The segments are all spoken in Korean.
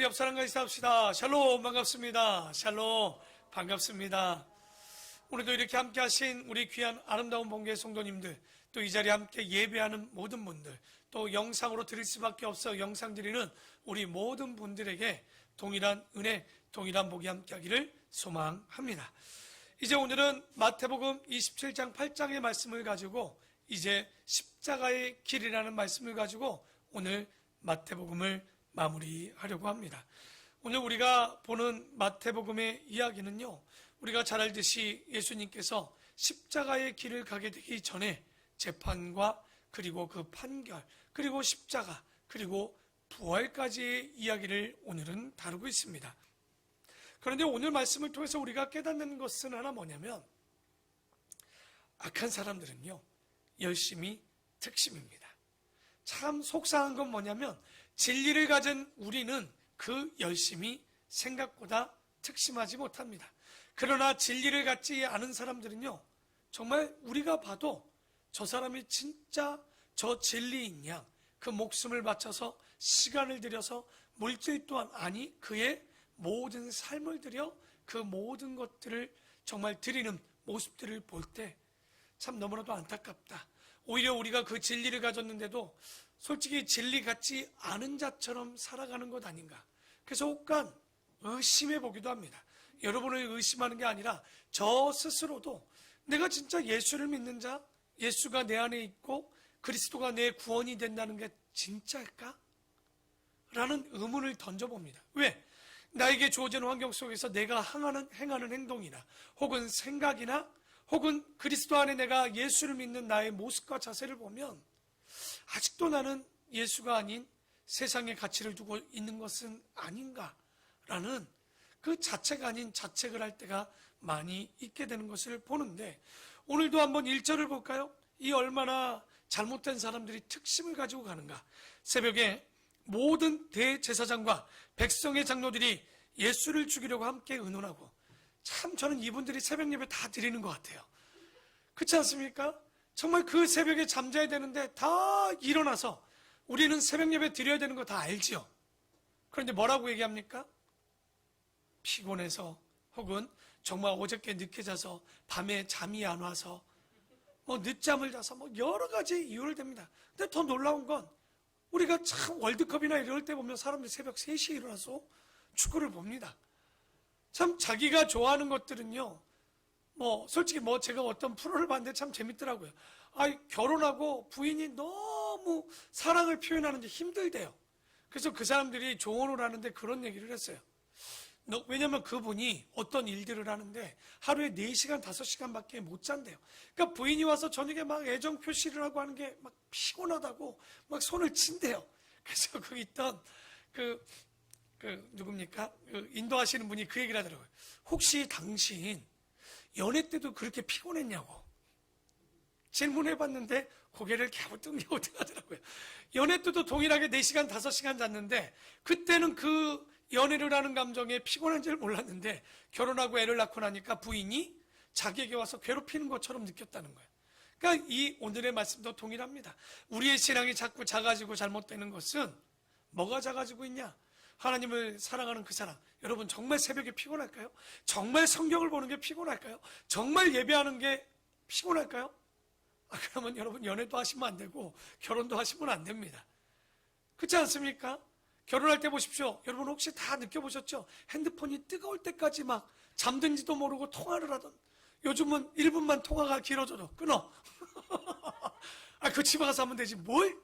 옆 사람과 인사합시다. 샬롬, 반갑습니다. 샬롬, 반갑습니다. 오늘도 이렇게 함께 하신 우리 귀한 아름다운 본교회 성도님들, 또 이 자리에 함께 예배하는 모든 분들, 또 영상으로 드릴 수밖에 없어 영상 드리는 우리 모든 분들에게 동일한 은혜, 동일한 복이 함께 하기를 소망합니다. 이제 오늘은 마태복음 27장 8장의 말씀을 가지고 이제 십자가의 길이라는 말씀을 가지고 오늘 마태복음을 마무리하려고 합니다. 오늘 우리가 보는 마태복음의 이야기는요, 우리가 잘 알듯이 예수님께서 십자가의 길을 가게 되기 전에 재판과 그리고 그 판결, 그리고 십자가, 그리고 부활까지의 이야기를 오늘은 다루고 있습니다. 그런데 오늘 말씀을 통해서 우리가 깨닫는 것은 하나 뭐냐면, 악한 사람들은요, 열심히 특심입니다. 참 속상한 건 뭐냐면, 진리를 가진 우리는 그 열심히 생각보다 특심하지 못합니다. 그러나 진리를 갖지 않은 사람들은요, 정말 우리가 봐도 저 사람이 진짜 저 진리인 양, 그 목숨을 바쳐서 시간을 들여서 물질 또한 아니 그의 모든 삶을 들여 그 모든 것들을 정말 드리는 모습들을 볼 때 참 너무나도 안타깝다. 오히려 우리가 그 진리를 가졌는데도 솔직히 진리 같지 않은 자처럼 살아가는 것 아닌가. 그래서 혹간 의심해 보기도 합니다. 여러분을 의심하는 게 아니라 저 스스로도 내가 진짜 예수를 믿는 자, 예수가 내 안에 있고 그리스도가 내 구원이 된다는 게 진짜일까? 라는 의문을 던져봅니다. 왜? 나에게 주어진 환경 속에서 내가 행하는 행동이나 혹은 생각이나 혹은 그리스도 안에 내가 예수를 믿는 나의 모습과 자세를 보면 아직도 나는 예수가 아닌 세상의 가치를 두고 있는 것은 아닌가라는 그 자체가 아닌 자책을 할 때가 많이 있게 되는 것을 보는데, 오늘도 한번 1절을 볼까요? 이 얼마나 잘못된 사람들이 특심을 가지고 가는가. 새벽에 모든 대제사장과 백성의 장로들이 예수를 죽이려고 함께 의논하고, 참 저는 이분들이 새벽 예배 다 드리는 것 같아요. 그렇지 않습니까? 정말 그 새벽에 잠자야 되는데 다 일어나서 우리는 새벽 예배 드려야 되는 거 다 알지요. 그런데 뭐라고 얘기합니까? 피곤해서, 혹은 정말 어저께 늦게 자서 밤에 잠이 안 와서, 늦잠을 자서 여러 가지 이유를 댑니다. 근데 더 놀라운 건 우리가 참 월드컵이나 이럴 때 보면 사람들이 새벽 3시에 일어나서 축구를 봅니다. 참 자기가 좋아하는 것들은요, 솔직히 제가 어떤 프로를 봤는데 참 재밌더라고요. 결혼하고 부인이 너무 사랑을 표현하는데 힘들대요. 그래서 그 사람들이 조언을 하는데 그런 얘기를 했어요. 왜냐면 그분이 어떤 일들을 하는데 하루에 4시간, 5시간밖에 못 잔대요. 그러니까 부인이 와서 저녁에 막 애정 표시를 하고 하는 게 막 피곤하다고 막 손을 친대요. 그래서 거기 있던 누굽니까? 인도하시는 분이 그 얘기를 하더라고요. 혹시 당신 연애 때도 그렇게 피곤했냐고 질문해봤는데 고개를 갸우뚱갸우뚱 하더라고요. 연애 때도 동일하게 4시간, 5시간 잤는데 그때는 그 연애를 하는 감정에 피곤한 줄 몰랐는데 결혼하고 애를 낳고 나니까 부인이 자기에게 와서 괴롭히는 것처럼 느꼈다는 거예요. 그러니까 이 오늘의 말씀도 동일합니다. 우리의 신앙이 자꾸 작아지고 잘못되는 것은 뭐가 작아지고 있냐? 하나님을 사랑하는 그 사랑. 여러분 정말 새벽에 피곤할까요? 정말 성경을 보는 게 피곤할까요? 정말 예배하는 게 피곤할까요? 그러면 여러분 연애도 하시면 안 되고 결혼도 하시면 안 됩니다. 그렇지 않습니까? 결혼할 때 보십시오. 여러분 혹시 다 느껴보셨죠? 핸드폰이 뜨거울 때까지 막 잠든지도 모르고 통화를 하던, 요즘은 1분만 통화가 길어져도 끊어. 그 집에 가서 하면 되지 뭘?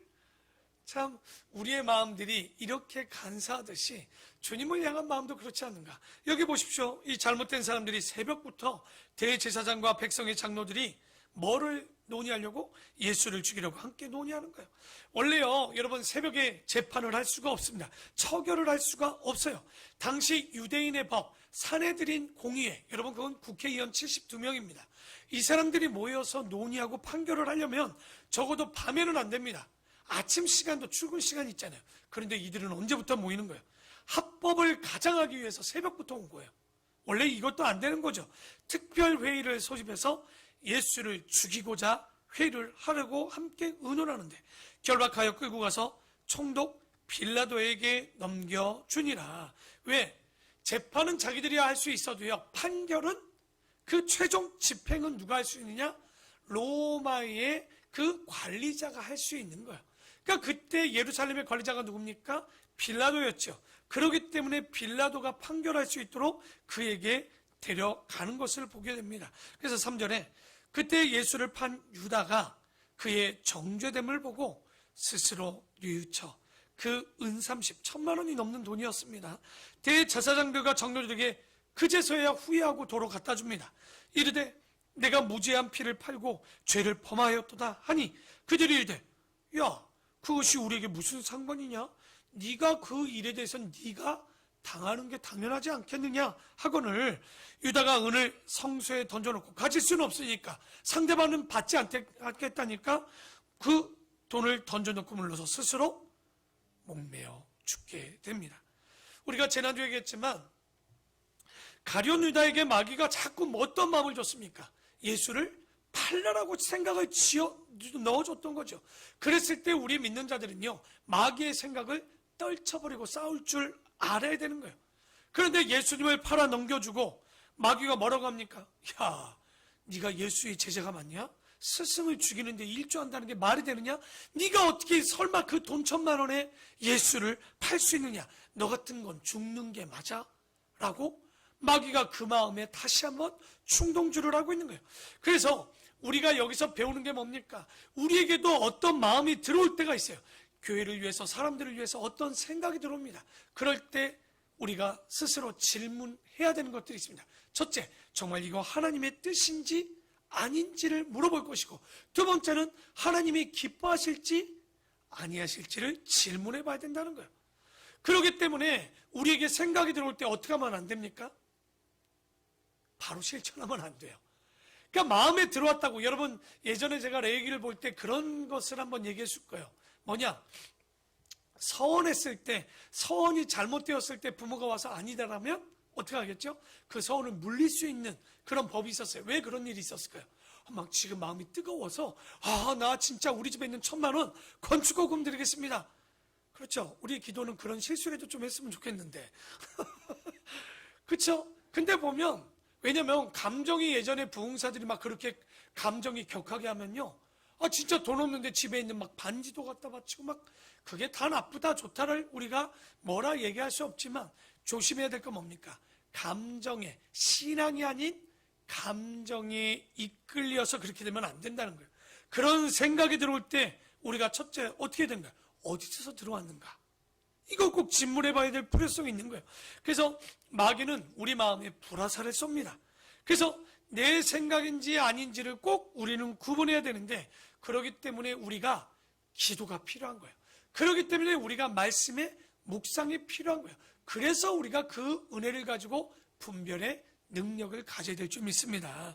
참 우리의 마음들이 이렇게 간사하듯이 주님을 향한 마음도 그렇지 않는가. 여기 보십시오. 이 잘못된 사람들이 새벽부터 대제사장과 백성의 장로들이 뭐를 논의하려고? 예수를 죽이려고 함께 논의하는 거예요. 원래요, 여러분 새벽에 재판을 할 수가 없습니다. 처결을 할 수가 없어요. 당시 유대인의 법 산헤드린 공의회, 여러분 그건 국회의원 72명입니다. 이 사람들이 모여서 논의하고 판결을 하려면 적어도 밤에는 안 됩니다. 아침 시간도 출근 시간이 있잖아요. 그런데 이들은 언제부터 모이는 거예요? 합법을 가장하기 위해서 새벽부터 온 거예요. 원래 이것도 안 되는 거죠. 특별회의를 소집해서 예수를 죽이고자 회의를 하려고 함께 의논하는데 결박하여 끌고 가서 총독 빌라도에게 넘겨주니라. 왜? 재판은 자기들이 할 수 있어도요, 판결은 그 최종 집행은 누가 할 수 있느냐? 로마의 그 관리자가 할 수 있는 거예요. 그러니까 그때 예루살렘의 관리자가 누굽니까? 빌라도였죠. 그렇기 때문에 빌라도가 판결할 수 있도록 그에게 데려가는 것을 보게 됩니다. 그래서 3절에 그때 예수를 판 유다가 그의 정죄됨을 보고 스스로 뉘우쳐 그 은삼십 천만 원이 넘는 돈이었습니다. 대제사장들과 장로들에게 그제서야 후회하고 도로 갖다 줍니다. 이르되 내가 무죄한 피를 팔고 죄를 범하였도다 하니 그들이 이르되 야 그것이 우리에게 무슨 상관이냐? 네가 그 일에 대해서 네가 당하는 게 당연하지 않겠느냐 하거늘 유다가 은을 성소에 던져놓고 가질 수는 없으니까 상대방은 받지 않겠다니까 그 돈을 던져놓고 물러서 스스로 목매어 죽게 됩니다. 우리가 지난주에 얘기했지만 가룟 유다에게 마귀가 자꾸 어떤 마음을 줬습니까? 예수를 팔라라고 생각을 넣어줬던 거죠. 그랬을 때 우리 믿는 자들은요 마귀의 생각을 떨쳐버리고 싸울 줄 알아야 되는 거예요. 그런데 예수님을 팔아 넘겨주고 마귀가 뭐라고 합니까? 야 네가 예수의 제자가 맞냐? 스승을 죽이는데 일조한다는 게 말이 되느냐? 네가 어떻게 설마 그 돈 1,000만 원에 예수를 팔 수 있느냐? 너 같은 건 죽는 게 맞아? 라고 마귀가 그 마음에 다시 한번 충동질을 하고 있는 거예요. 그래서 우리가 여기서 배우는 게 뭡니까? 우리에게도 어떤 마음이 들어올 때가 있어요. 교회를 위해서, 사람들을 위해서 어떤 생각이 들어옵니다. 그럴 때 우리가 스스로 질문해야 되는 것들이 있습니다. 첫째, 정말 이거 하나님의 뜻인지 아닌지를 물어볼 것이고, 두 번째는 하나님이 기뻐하실지 아니하실지를 질문해 봐야 된다는 거예요. 그렇기 때문에 우리에게 생각이 들어올 때 어떻게 하면 안 됩니까? 바로 실천하면 안 돼요. 그러니까 마음에 들어왔다고, 여러분 예전에 제가 레위기를 볼 때 그런 것을 한번 얘기했을 거예요. 뭐냐? 서원했을 때, 서원이 잘못되었을 때 부모가 와서 아니다라면 어떻게 하겠죠? 그 서원을 물릴 수 있는 그런 법이 있었어요. 왜 그런 일이 있었을까요? 막 지금 마음이 뜨거워서 나 진짜 우리 집에 있는 1,000만 원 건축거금 드리겠습니다. 그렇죠? 우리의 기도는 그런 실수라도 좀 했으면 좋겠는데 그렇죠? 근데 보면, 왜냐면 감정이, 예전에 부흥사들이 막 그렇게 감정이 격하게 하면요, 진짜 돈 없는데 집에 있는 막 반지도 갖다 바치고 막, 그게 다 나쁘다 좋다를 우리가 뭐라 얘기할 수 없지만 조심해야 될 건 뭡니까? 감정에, 신앙이 아닌 감정에 이끌려서 그렇게 되면 안 된다는 거예요. 그런 생각이 들어올 때 우리가 첫째 어떻게 된가? 어디서 들어왔는가? 이거 꼭 질문해 봐야 될 필요성이 있는 거예요. 그래서 마귀는 우리 마음에 불화살을 쏩니다. 그래서 내 생각인지 아닌지를 꼭 우리는 구분해야 되는데, 그렇기 때문에 우리가 기도가 필요한 거예요. 그렇기 때문에 우리가 말씀의 묵상이 필요한 거예요. 그래서 우리가 그 은혜를 가지고 분별의 능력을 가져야 될 줄 믿습니다.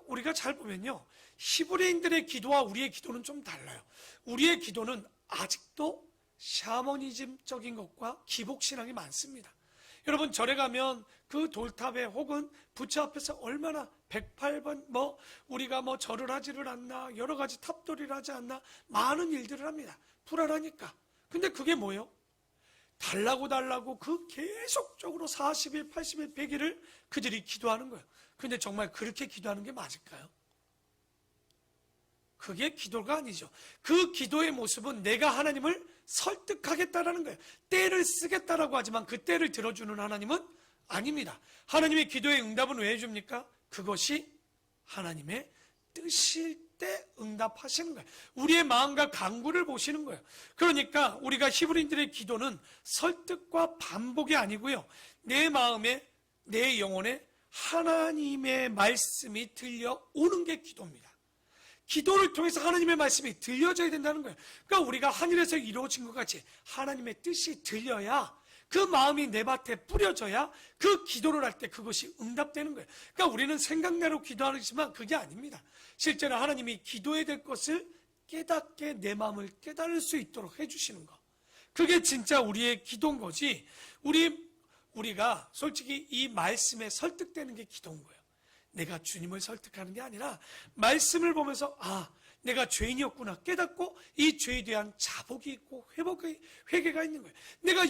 우리가 잘 보면요, 히브리인들의 기도와 우리의 기도는 좀 달라요. 우리의 기도는 아직도 샤머니즘적인 것과 기복신앙이 많습니다. 여러분 절에 가면 그 돌탑에 혹은 부처 앞에서 얼마나 108번 우리가 절을 하지를 않나, 여러 가지 탑돌이를 하지 않나, 많은 일들을 합니다. 불안하니까. 근데 그게 뭐예요? 달라고 그 계속적으로 40일, 80일, 100일을 그들이 기도하는 거예요. 근데 정말 그렇게 기도하는 게 맞을까요? 그게 기도가 아니죠. 그 기도의 모습은 내가 하나님을 설득하겠다라는 거예요. 때를 쓰겠다라고 하지만 그 때를 들어주는 하나님은 아닙니다. 하나님의 기도의 응답은 왜 해줍니까? 그것이 하나님의 뜻일 때 응답하시는 거예요. 우리의 마음과 간구를 보시는 거예요. 그러니까 우리가 히브리인들의 기도는 설득과 반복이 아니고요, 내 마음에, 내 영혼에 하나님의 말씀이 들려오는 게 기도입니다. 기도를 통해서 하나님의 말씀이 들려져야 된다는 거예요. 그러니까 우리가 하늘에서 이루어진 것 같이 하나님의 뜻이 들려야, 그 마음이 내 밭에 뿌려져야 그 기도를 할 때 그것이 응답되는 거예요. 그러니까 우리는 생각대로 기도하지만 그게 아닙니다. 실제로 하나님이 기도해야 될 것을 깨닫게 내 마음을 깨달을 수 있도록 해주시는 거, 그게 진짜 우리의 기도인 거지. 우리가 솔직히 이 말씀에 설득되는 게 기도인 거예요. 내가 주님을 설득하는 게 아니라 말씀을 보면서 내가 죄인이었구나 깨닫고 이 죄에 대한 자복이 있고 회개가 있는 거예요. 내가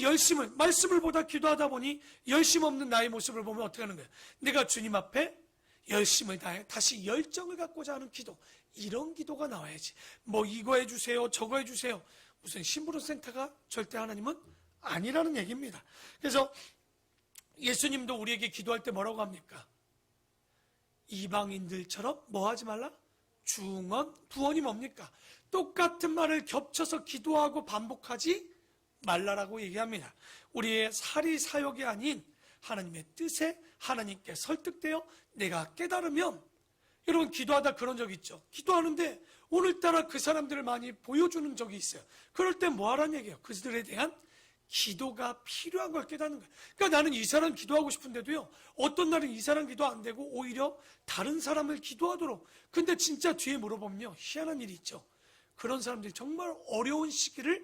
말씀을 보다 기도하다 보니 열심 없는 나의 모습을 보면 어떻게 하는 거예요? 내가 주님 앞에 열심을 다해 다시 열정을 갖고자 하는 기도, 이런 기도가 나와야지. 뭐 이거 해주세요, 저거 해주세요, 무슨 심부름 센터가 절대 하나님은 아니라는 얘기입니다. 그래서 예수님도 우리에게 기도할 때 뭐라고 합니까? 이방인들처럼 뭐 하지 말라? 중언, 부언이 뭡니까? 똑같은 말을 겹쳐서 기도하고 반복하지 말라라고 얘기합니다. 우리의 사리 사욕이 아닌 하나님의 뜻에 하나님께 설득되어 내가 깨달으면, 여러분 기도하다 그런 적 있죠? 기도하는데 오늘따라 그 사람들을 많이 보여주는 적이 있어요. 그럴 때 뭐 하라는 얘기예요? 그들에 대한 기도가 필요한 걸 깨닫는 거예요. 그러니까 나는 이 사람 기도하고 싶은데도요, 어떤 날은 이 사람 기도 안 되고 오히려 다른 사람을 기도하도록. 근데 진짜 뒤에 물어보면요, 희한한 일이 있죠. 그런 사람들이 정말 어려운 시기를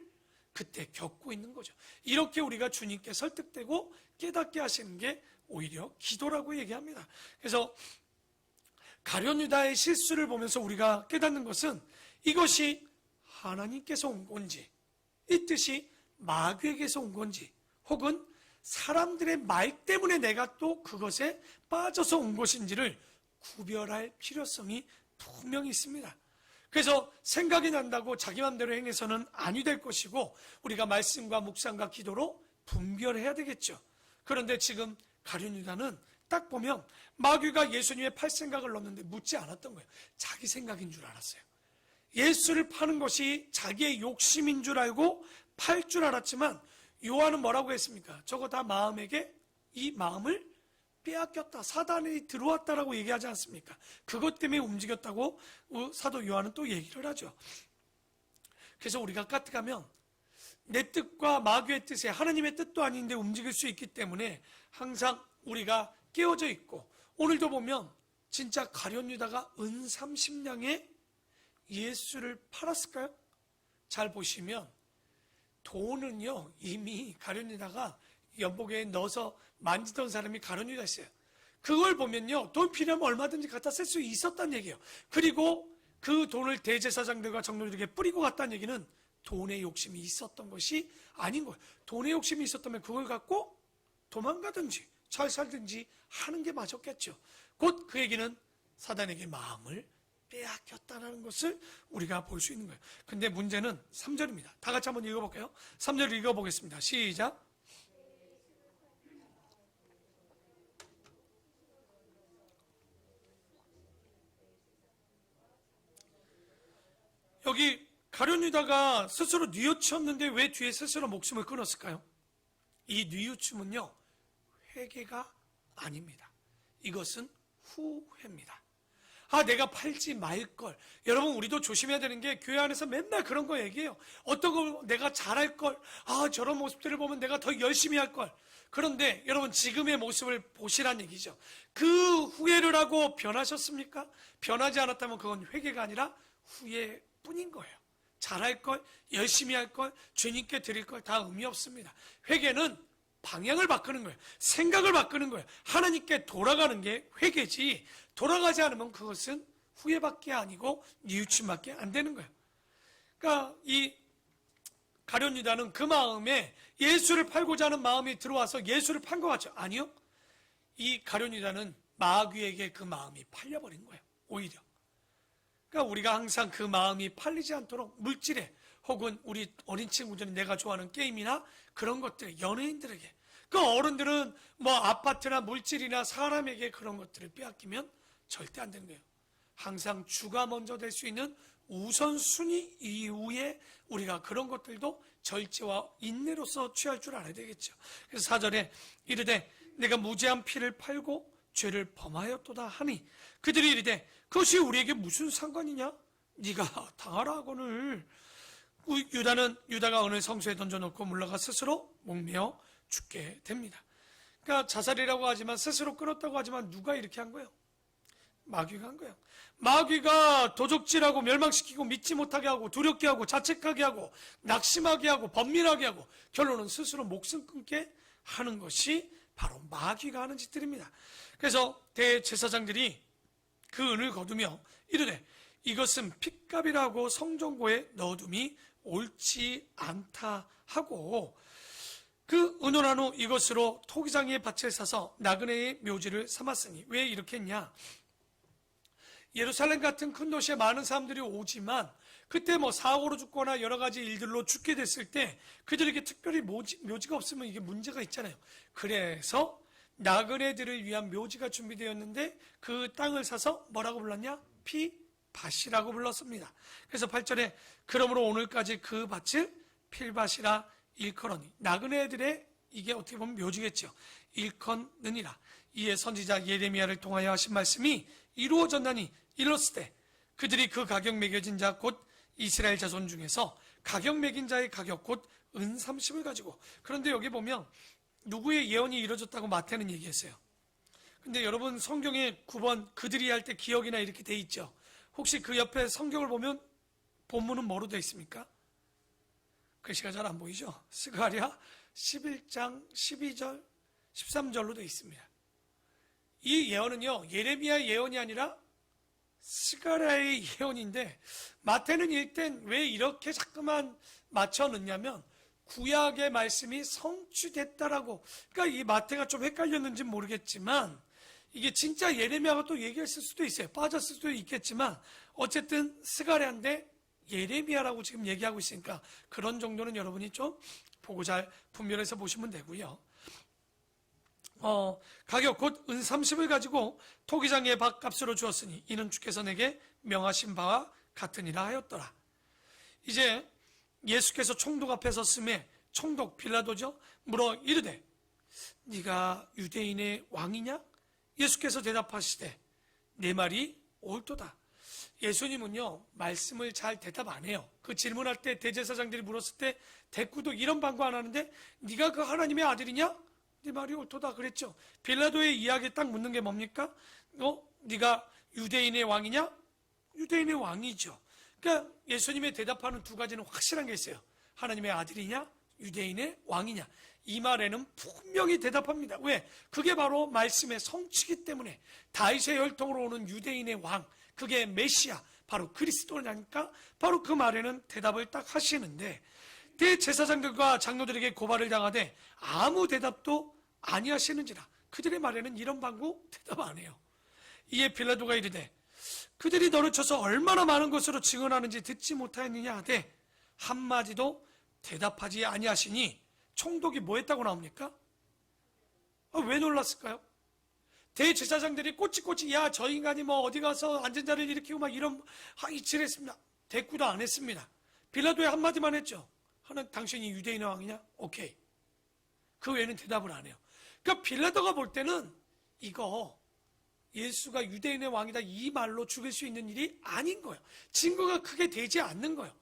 그때 겪고 있는 거죠. 이렇게 우리가 주님께 설득되고 깨닫게 하시는 게 오히려 기도라고 얘기합니다. 그래서 가룟 유다의 실수를 보면서 우리가 깨닫는 것은 이것이 하나님께서 온 건지, 이 뜻이 마귀에게서 온 건지, 혹은 사람들의 말 때문에 내가 또 그것에 빠져서 온 것인지를 구별할 필요성이 분명히 있습니다. 그래서 생각이 난다고 자기 맘대로 행해서는 아니 될 것이고, 우리가 말씀과 묵상과 기도로 분별해야 되겠죠. 그런데 지금 가룟 유다는 딱 보면 마귀가 예수님의 팔 생각을 넣었는데 묻지 않았던 거예요. 자기 생각인 줄 알았어요. 예수를 파는 것이 자기의 욕심인 줄 알고 팔 줄 알았지만, 요한은 뭐라고 했습니까? 저거 다 마음에게 이 마음을 빼앗겼다, 사단이 들어왔다라고 얘기하지 않습니까? 그것 때문에 움직였다고 사도 요한은 또 얘기를 하죠. 그래서 우리가 까뜩하면 내 뜻과 마귀의 뜻에 하나님의 뜻도 아닌데 움직일 수 있기 때문에 항상 우리가 깨어져 있고, 오늘도 보면 진짜 가룟 유다가 은 30냥에 예수를 팔았을까요? 잘 보시면 돈은요, 이미 가룟 유다가 연복에 넣어서 만지던 사람이 가룟 유다였어요. 그걸 보면요, 돈 필요하면 얼마든지 갖다 쓸 수 있었다는 얘기예요. 그리고 그 돈을 대제사장들과 장로들에게 뿌리고 갔다는 얘기는 돈의 욕심이 있었던 것이 아닌 거예요. 돈의 욕심이 있었다면 그걸 갖고 도망가든지 잘 살든지 하는 게 맞았겠죠. 곧 그 얘기는 사단에게 마음을 빼앗겼다는 것을 우리가 볼 수 있는 거예요. 근데 문제는 3절입니다. 다 같이 한번 읽어볼게요. 3절 읽어보겠습니다. 시작. 여기 가룟 유다가 스스로 뉘우쳤는데 왜 뒤에 스스로 목숨을 끊었을까요? 이 뉘우침은요, 회개가 아닙니다. 이것은 후회입니다. 내가 팔지 말걸. 여러분, 우리도 조심해야 되는 게, 교회 안에서 맨날 그런 거 얘기해요. 어떤 거 내가 잘할걸, 저런 모습들을 보면 내가 더 열심히 할걸. 그런데 여러분, 지금의 모습을 보시란 얘기죠. 그 후회를 하고 변하셨습니까? 변하지 않았다면 그건 회개가 아니라 후회뿐인 거예요. 잘할걸, 열심히 할걸, 주님께 드릴걸 다 의미 없습니다. 회개는 방향을 바꾸는 거예요. 생각을 바꾸는 거예요. 하나님께 돌아가는 게 회개지, 돌아가지 않으면 그것은 후회밖에 아니고 뉘우침밖에 안 되는 거예요. 그러니까 이 가룟 유다는 그 마음에 예수를 팔고자 하는 마음이 들어와서 예수를 판 것 같죠? 아니요. 이 가룟 유다는 마귀에게 그 마음이 팔려버린 거예요. 오히려. 그러니까 우리가 항상 그 마음이 팔리지 않도록 물질에, 혹은 우리 어린 친구들이 내가 좋아하는 게임이나 그런 것들, 연예인들에게, 그 어른들은 뭐 아파트나 물질이나 사람에게 그런 것들을 빼앗기면 절대 안 되는 거예요. 항상 주가 먼저 될 수 있는 우선순위 이후에 우리가 그런 것들도 절제와 인내로서 취할 줄 알아야 되겠죠. 그래서 4절에 이르되 내가 무죄한 피를 팔고 죄를 범하였도다 하니 그들이 이르되 그것이 우리에게 무슨 상관이냐? 네가 당하라 하거늘. 유다가 어느 성소에 던져놓고 물러가 스스로 목매어 죽게 됩니다. 그러니까 자살이라고 하지만, 스스로 끊었다고 하지만 누가 이렇게 한 거예요? 마귀가 한 거예요. 마귀가 도적질하고 멸망시키고 믿지 못하게 하고 두렵게 하고 자책하게 하고 낙심하게 하고 번민하게 하고 결론은 스스로 목숨 끊게 하는 것이 바로 마귀가 하는 짓들입니다. 그래서 대제사장들이 그 은을 거두며 이르되 이것은 핏값이라고 성전고에 넣어둠이 옳지 않다 하고, 그 의논한 후 이것으로 토기장의 밭을 사서 나그네의 묘지를 삼았으니. 왜 이렇게 했냐? 예루살렘 같은 큰 도시에 많은 사람들이 오지만 그때 뭐 사고로 죽거나 여러 가지 일들로 죽게 됐을 때 그들에게 특별히 묘지가 없으면 이게 문제가 있잖아요. 그래서 나그네들을 위한 묘지가 준비되었는데 그 땅을 사서 뭐라고 불렀냐? 핏밭이라고 불렀습니다. 그래서 8절에 그러므로 오늘까지 그 밭을 필밭이라 일컬으니, 나그네들의 이게 어떻게 보면 묘지겠죠. 일컫느니라. 이에 선지자 예레미야를 통하여 하신 말씀이 이루어졌나니, 이뤘을 때 그들이 그 가격 매겨진 자 곧 이스라엘 자손 중에서 가격 매긴 자의 가격 곧 은 30을 가지고. 그런데 여기 보면 누구의 예언이 이루어졌다고 마태는 얘기했어요. 근데 여러분 성경에 9번 그들이 할 때 기억이나 이렇게 돼 있죠. 혹시 그 옆에 성경을 보면 본문은 뭐로 돼 있습니까? 글씨가 잘 안 보이죠? 스가랴 11장 12절 13절로 돼 있습니다. 이 예언은요, 예레미야 예언이 아니라 스가랴의 예언인데, 마태는 일단 왜 이렇게 자꾸만 맞춰 넣냐면 구약의 말씀이 성취됐다라고. 그러니까 이 마태가 좀 헷갈렸는지 모르겠지만 이게 진짜 예레미야가 또 얘기했을 수도 있어요. 빠졌을 수도 있겠지만 어쨌든 스가랴인데 예레미야라고 지금 얘기하고 있으니까 그런 정도는 여러분이 좀 보고 잘 분별해서 보시면 되고요. 가격 곧 은 30을 가지고 토기장의 밭값으로 주었으니 이는 주께서 내게 명하신 바와 같으니라 하였더라. 이제 예수께서 총독 앞에 섰음에 총독 빌라도죠, 물어 이르되 네가 유대인의 왕이냐? 예수께서 대답하시되 내 말이 옳도다. 예수님은요 말씀을 잘 대답 안 해요. 그 질문할 때 대제사장들이 물었을 때 대꾸도 이런 방구 안 하는데 네가 그 하나님의 아들이냐? 네 말이 옳도다 그랬죠. 빌라도의 이야기에 딱 묻는 게 뭡니까? 네가 유대인의 왕이냐? 유대인의 왕이죠. 그러니까 예수님의 대답하는 두 가지는 확실한 게 있어요. 하나님의 아들이냐? 유대인의 왕이냐? 이 말에는 분명히 대답합니다. 왜? 그게 바로 말씀의 성취이기 때문에. 다윗의 혈통으로 오는 유대인의 왕, 그게 메시아, 바로 그리스도냐니까 바로 그 말에는 대답을 딱 하시는데, 대제사장들과 장로들에게 고발을 당하되 아무 대답도 아니하시는지라. 그들의 말에는 이런 방구 대답 안 해요. 이에 빌라도가 이르되 그들이 너를 쳐서 얼마나 많은 것으로 증언하는지 듣지 못하였느냐 하되 한마디도 대답하지 아니하시니. 총독이 뭐 했다고 나옵니까? 왜 놀랐을까요? 대제사장들이 꼬치꼬치 야 저 인간이 뭐 어디 가서 앉은 자를 일으키고 막 이런 이칠했습니다. 대꾸도 안 했습니다. 빌라도의 한마디만 했죠. 당신이 유대인의 왕이냐? 오케이. 그 외에는 대답을 안 해요. 그러니까 빌라도가 볼 때는 이거 예수가 유대인의 왕이다 이 말로 죽일 수 있는 일이 아닌 거예요. 증거가 크게 되지 않는 거예요.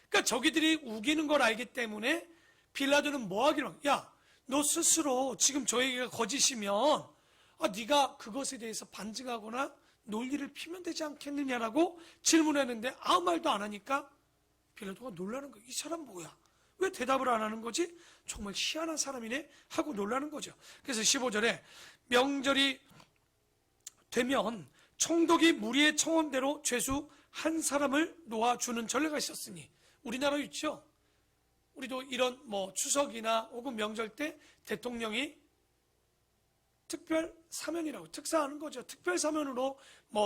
그러니까 저기들이 우기는 걸 알기 때문에 빌라도는 뭐 하기로, 야 너 스스로 지금 저 얘기가 거짓이면 네가 그것에 대해서 반증하거나 논리를 피면 되지 않겠느냐라고 질문했는데 아무 말도 안 하니까 빌라도가 놀라는 거예요. 이 사람 뭐야? 왜 대답을 안 하는 거지? 정말 희한한 사람이네 하고 놀라는 거죠. 그래서 15절에 명절이 되면 총독이 무리의 청원대로 죄수 한 사람을 놓아주는 전례가 있었으니. 우리나라 있죠? 우리도 이런 추석이나 혹은 명절 때 대통령이 특별 사면이라고 특사하는 거죠. 특별 사면으로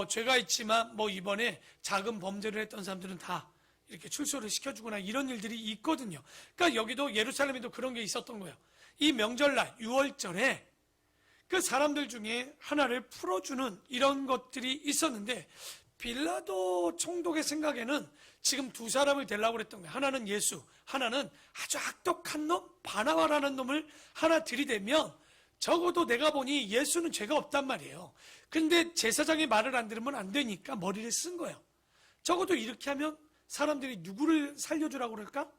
죄가 있지만 이번에 작은 범죄를 했던 사람들은 다 이렇게 출소를 시켜주거나 이런 일들이 있거든요. 그러니까 여기도 예루살렘에도 그런 게 있었던 거예요. 이 명절날 6월절에 그 사람들 중에 하나를 풀어주는 이런 것들이 있었는데, 빌라도 총독의 생각에는 지금 두 사람을 데려고 그랬던 거예요. 하나는 예수, 하나는 아주 악독한 놈 바나바라는 놈을 하나 들이대면 적어도 내가 보니 예수는 죄가 없단 말이에요. 근데 제사장의 말을 안 들으면 안 되니까 머리를 쓴 거예요. 적어도 이렇게 하면 사람들이 누구를 살려주라고 그럴까?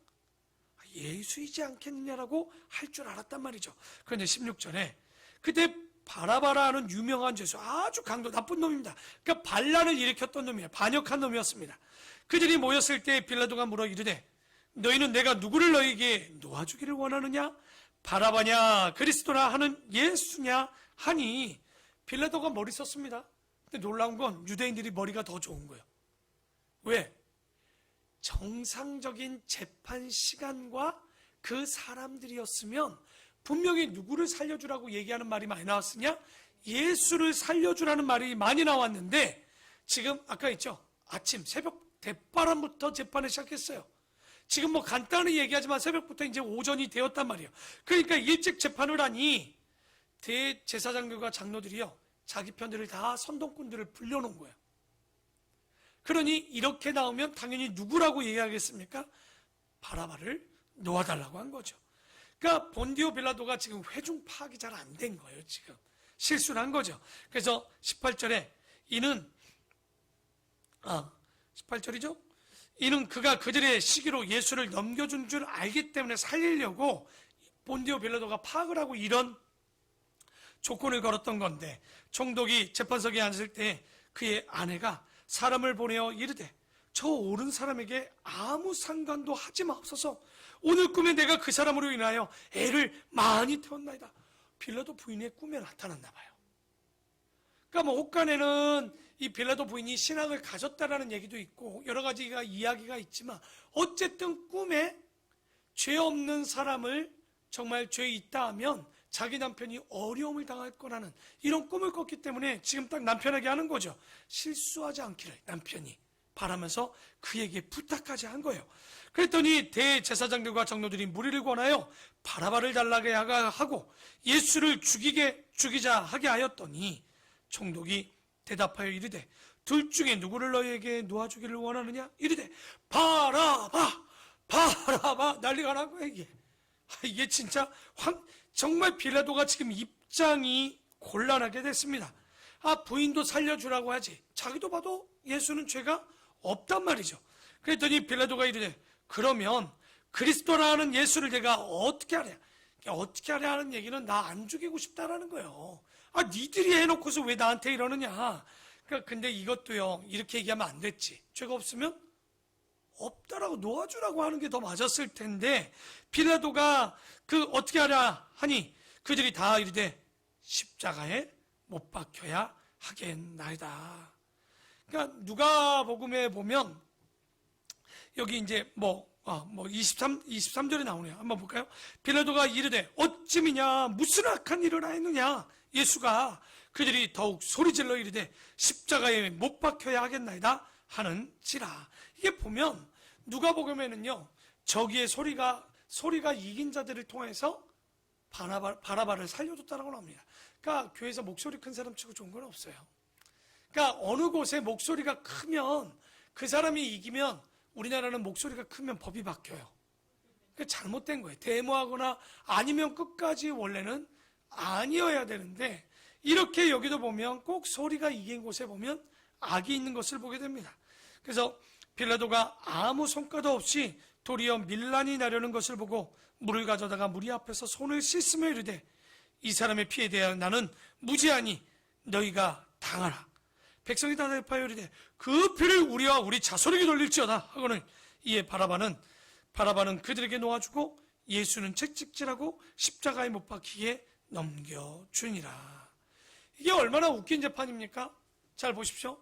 예수이지 않겠느냐라고 할 줄 알았단 말이죠. 그런데 16절에 그때 바라바라 하는 유명한 죄수, 아주 강도 나쁜 놈입니다. 그러니까 반란을 일으켰던 놈이에요. 반역한 놈이었습니다. 그들이 모였을 때 빌라도가 물어 이르되 너희는 내가 누구를 너희에게 놓아주기를 원하느냐? 바라바냐 그리스도라 하는 예수냐 하니. 빌라도가 머리 썼습니다. 근데 놀라운 건 유대인들이 머리가 더 좋은 거예요. 왜? 정상적인 재판 시간과 그 사람들이었으면 분명히 누구를 살려주라고 얘기하는 말이 많이 나왔으냐? 예수를 살려주라는 말이 많이 나왔는데, 지금 아까 있죠? 아침 새벽 대바람부터 재판을 시작했어요. 지금 뭐 간단히 얘기하지만 새벽부터 이제 오전이 되었단 말이에요. 그러니까 일찍 재판을 하니 대제사장들과 장로들이요, 자기 편들을 다 선동꾼들을 불려놓은 거예요. 그러니 이렇게 나오면 당연히 누구라고 얘기하겠습니까? 바라바를 놓아달라고 한 거죠. 그러니까 본디오 빌라도가 지금 회중 파악이 잘 안 된 거예요. 지금 실수를 한 거죠. 그래서 18절에 이는 18절이죠. 이는 그가 그들의 시기로 예수를 넘겨준 줄 알기 때문에 살리려고 본디오 빌라도가 파악을 하고 이런 조건을 걸었던 건데, 총독이 재판석에 앉을 때 그의 아내가 사람을 보내어 이르되 저 옳은 사람에게 아무 상관도 하지 마옵소서. 오늘 꿈에 내가 그 사람으로 인하여 애를 많이 태웠나이다. 빌라도 부인의 꿈에 나타났나 봐요. 그러니까 뭐 혹간에는 이 빌라도 부인이 신앙을 가졌다라는 얘기도 있고 여러 가지가 이야기가 있지만, 어쨌든 꿈에 죄 없는 사람을 정말 죄 있다 하면 자기 남편이 어려움을 당할 거라는 이런 꿈을 꿨기 때문에 지금 딱 남편에게 하는 거죠. 실수하지 않기를 남편이 바라면서 그에게 부탁까지 한 거예요. 그랬더니 대제사장들과 장로들이 무리를 권하여 바라바를 달라게 하고 예수를 죽이자 하게 하였더니, 총독이 대답하여 이르되 둘 중에 누구를 너희에게 놓아주기를 원하느냐? 이르되 바라바 난리가 난 거예요. 이게 진짜 정말 빌라도가 지금 입장이 곤란하게 됐습니다. 부인도 살려주라고 하지 자기도 봐도 예수는 죄가 없단 말이죠. 그랬더니 빌라도가 이르되 그러면 그리스도라는 예수를 내가 어떻게 하랴? 어떻게 하랴 하는 얘기는 나 안 죽이고 싶다라는 거예요. 니들이 해놓고서 왜 나한테 이러느냐? 근데 이것도요, 이렇게 얘기하면 안 됐지. 죄가 없으면 없다라고 놓아주라고 하는 게 더 맞았을 텐데, 빌라도가 어떻게 하랴 하니 그들이 다 이르되 십자가에 못 박혀야 하겠나이다. 그러니까 누가복음에 보면 여기 이제 23절에 나오네요. 한번 볼까요? 빌라도가 이르되 어찌미냐 무슨 악한 일을 하였느냐? 예수가 그들이 더욱 소리질러 이르되 십자가에 못 박혀야 하겠나이다 하는지라. 이게 보면 누가복음에는요, 저기에 소리가 이긴 자들을 통해서 바라바를 살려줬다라고 나옵니다. 그러니까 교회에서 목소리 큰 사람 치고 좋은 건 없어요. 그러니까 어느 곳에 목소리가 크면 그 사람이 이기면, 우리나라는 목소리가 크면 법이 바뀌어요. 그게 잘못된 거예요. 데모하거나 아니면 끝까지 원래는 아니어야 되는데, 이렇게 여기도 보면 꼭 소리가 이긴 곳에 보면 악이 있는 것을 보게 됩니다. 그래서 빌라도가 아무 성과도 없이 도리어 밀란이 나려는 것을 보고 물을 가져다가 무리 앞에서 손을 씻으며 이르되 이 사람의 피에 대하여 나는 무죄하니 너희가 당하라. 백성이 다 대답하여 이르되 그 피를 우리와 우리 자손에게 돌릴지어다 하고는 이에 바라바는 그들에게 놓아주고 예수는 채찍질하고 십자가에 못 박히게 넘겨주니라. 이게 얼마나 웃긴 재판입니까? 잘 보십시오.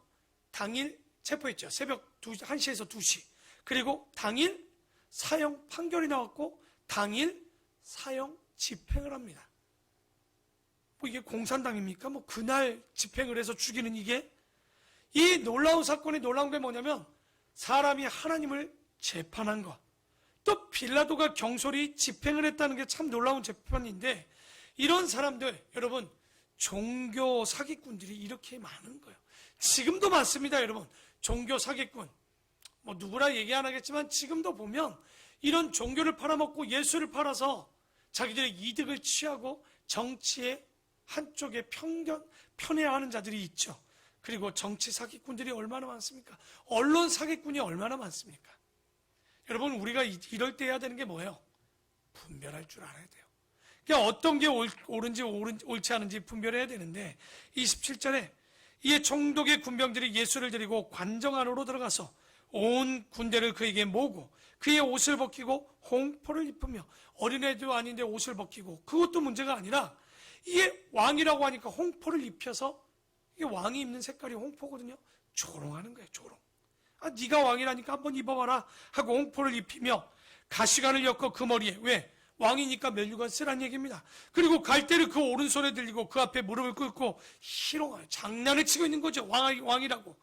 당일 체포했죠. 새벽 1시에서 2시. 그리고 당일 사형 판결이 나왔고 당일 사형 집행을 합니다. 이게 공산당입니까? 그날 집행을 해서 죽이는 이게? 이 놀라운 사건이 놀라운 게 뭐냐면 사람이 하나님을 재판한 것, 또 빌라도가 경솔히 집행을 했다는 게 참 놀라운 재판인데, 이런 사람들, 여러분, 종교 사기꾼들이 이렇게 많은 거예요. 지금도 많습니다, 여러분. 종교 사기꾼. 누구라 얘기 안 하겠지만 지금도 보면 이런 종교를 팔아먹고 예수를 팔아서 자기들의 이득을 취하고 정치의 한쪽에 편애하는 자들이 있죠. 그리고 정치 사기꾼들이 얼마나 많습니까? 언론 사기꾼이 얼마나 많습니까? 여러분, 우리가 이럴 때 해야 되는 게 뭐예요? 분별할 줄 알아야 돼요. 그러니까 어떤 게 옳은지 옳지 않은지 분별해야 되는데, 27절에 이에 총독의 군병들이 예수를 데리고 관정 안으로 들어가서 온 군대를 그에게 모으고 그의 옷을 벗기고 홍포를 입으며, 어린애도 아닌데 옷을 벗기고, 그것도 문제가 아니라 이게 왕이라고 하니까 홍포를 입혀서, 이게 왕이 입는 색깔이 홍포거든요. 조롱하는 거예요, 조롱. 네가 왕이라니까 한번 입어봐라 하고 홍포를 입히며 가시관을 엮어 그 머리에, 왜? 왕이니까 면류관 쓰란 얘기입니다. 그리고 갈대를 그 오른손에 들리고 그 앞에 무릎을 꿇고 희롱하여 장난을 치고 있는 거죠. 왕이라고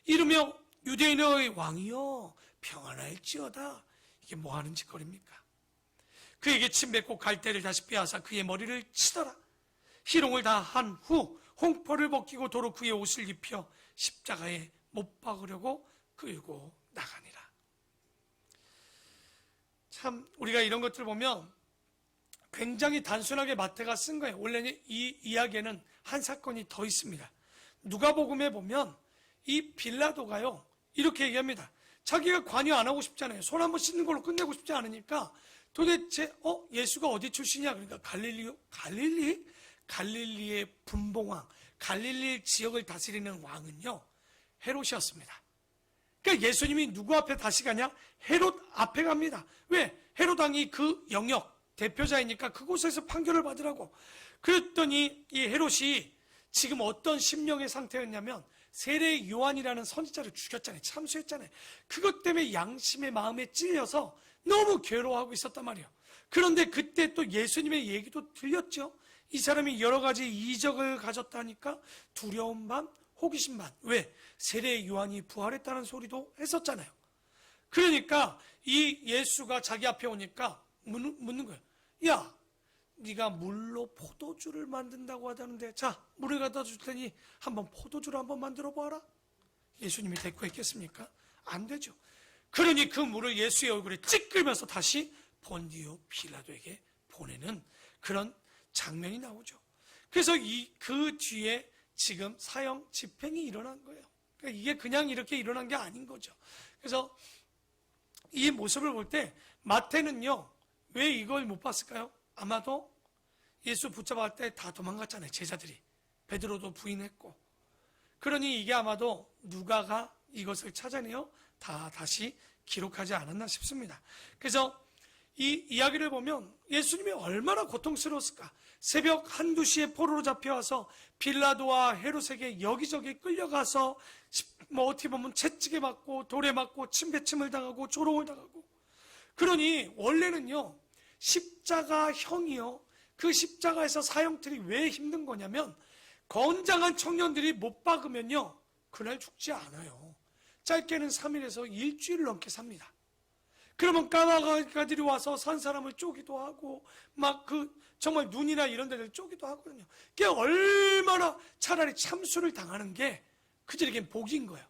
이르며 유대인의 왕이여 평안할지어다. 이게 뭐 하는 짓거리입니까? 그에게 침 뱉고 갈대를 다시 빼앗아 그의 머리를 치더라. 희롱을 다 한 후 홍포를 벗기고 도로 그의 옷을 입혀 십자가에 못 박으려고 끌고 나가니라. 참 우리가 이런 것들을 보면 굉장히 단순하게 마태가 쓴 거예요. 원래는 이 이야기에는 한 사건이 더 있습니다. 누가복음에 보면 이 빌라도가요 이렇게 얘기합니다. 자기가 관여 안 하고 싶잖아요. 손 한번 씻는 걸로 끝내고 싶지 않으니까 도대체 예수가 어디 출신이야? 그러니까 갈릴리의 분봉왕, 갈릴리 지역을 다스리는 왕은요 헤롯이었습니다. 그러니까 예수님이 누구 앞에 다시 가냐? 헤롯 앞에 갑니다. 왜? 헤롯 왕이 그 영역 대표자이니까 그곳에서 판결을 받으라고. 그랬더니 이 헤롯이 지금 어떤 심령의 상태였냐면 세례 요한이라는 선지자를 죽였잖아요. 참수했잖아요. 그것 때문에 양심의 마음에 찔려서 너무 괴로워하고 있었단 말이에요. 그런데 그때 또 예수님의 얘기도 들렸죠. 이 사람이 여러 가지 이적을 가졌다니까 두려움 반 호기심 반. 왜? 세례 요한이 부활했다는 소리도 했었잖아요. 그러니까 이 예수가 자기 앞에 오니까 묻는 거예요. 야, 네가 물로 포도주를 만든다고 하다는데 자, 물을 갖다 줄 테니 한번 포도주를 한번 만들어 보아라. 예수님이 대꾸했겠습니까? 안 되죠. 그러니 그 물을 예수의 얼굴에 찌끌면서 다시 본디오 빌라도에게 보내는 그런 장면이 나오죠. 그래서 그 뒤에 지금 사형 집행이 일어난 거예요. 그러니까 이게 그냥 이렇게 일어난 게 아닌 거죠. 그래서 이 모습을 볼 때 마태는요 왜 이걸 못 봤을까요? 아마도 예수 붙잡을 때 다 도망갔잖아요. 제자들이. 베드로도 부인했고. 그러니 이게 아마도 누가가 이것을 찾아내어 다시 기록하지 않았나 싶습니다. 그래서 이 이야기를 보면 예수님이 얼마나 고통스러웠을까. 새벽 1~2시에 포로로 잡혀와서 빌라도와 헤롯에게 여기저기 끌려가서 어떻게 보면 채찍에 맞고 돌에 맞고 침뱉음을 당하고 조롱을 당하고. 그러니 원래는요 십자가형이요 그 십자가에서 사형틀이 왜 힘든 거냐면 건장한 청년들이 못 박으면요 그날 죽지 않아요. 짧게는 3일에서 일주일 넘게 삽니다. 그러면 까마귀들이 와서 산 사람을 쪼기도 하고 막 정말 눈이나 이런 데를 쪼기도 하거든요. 그게 얼마나 차라리 참수를 당하는 게 그들에겐 복인 거예요.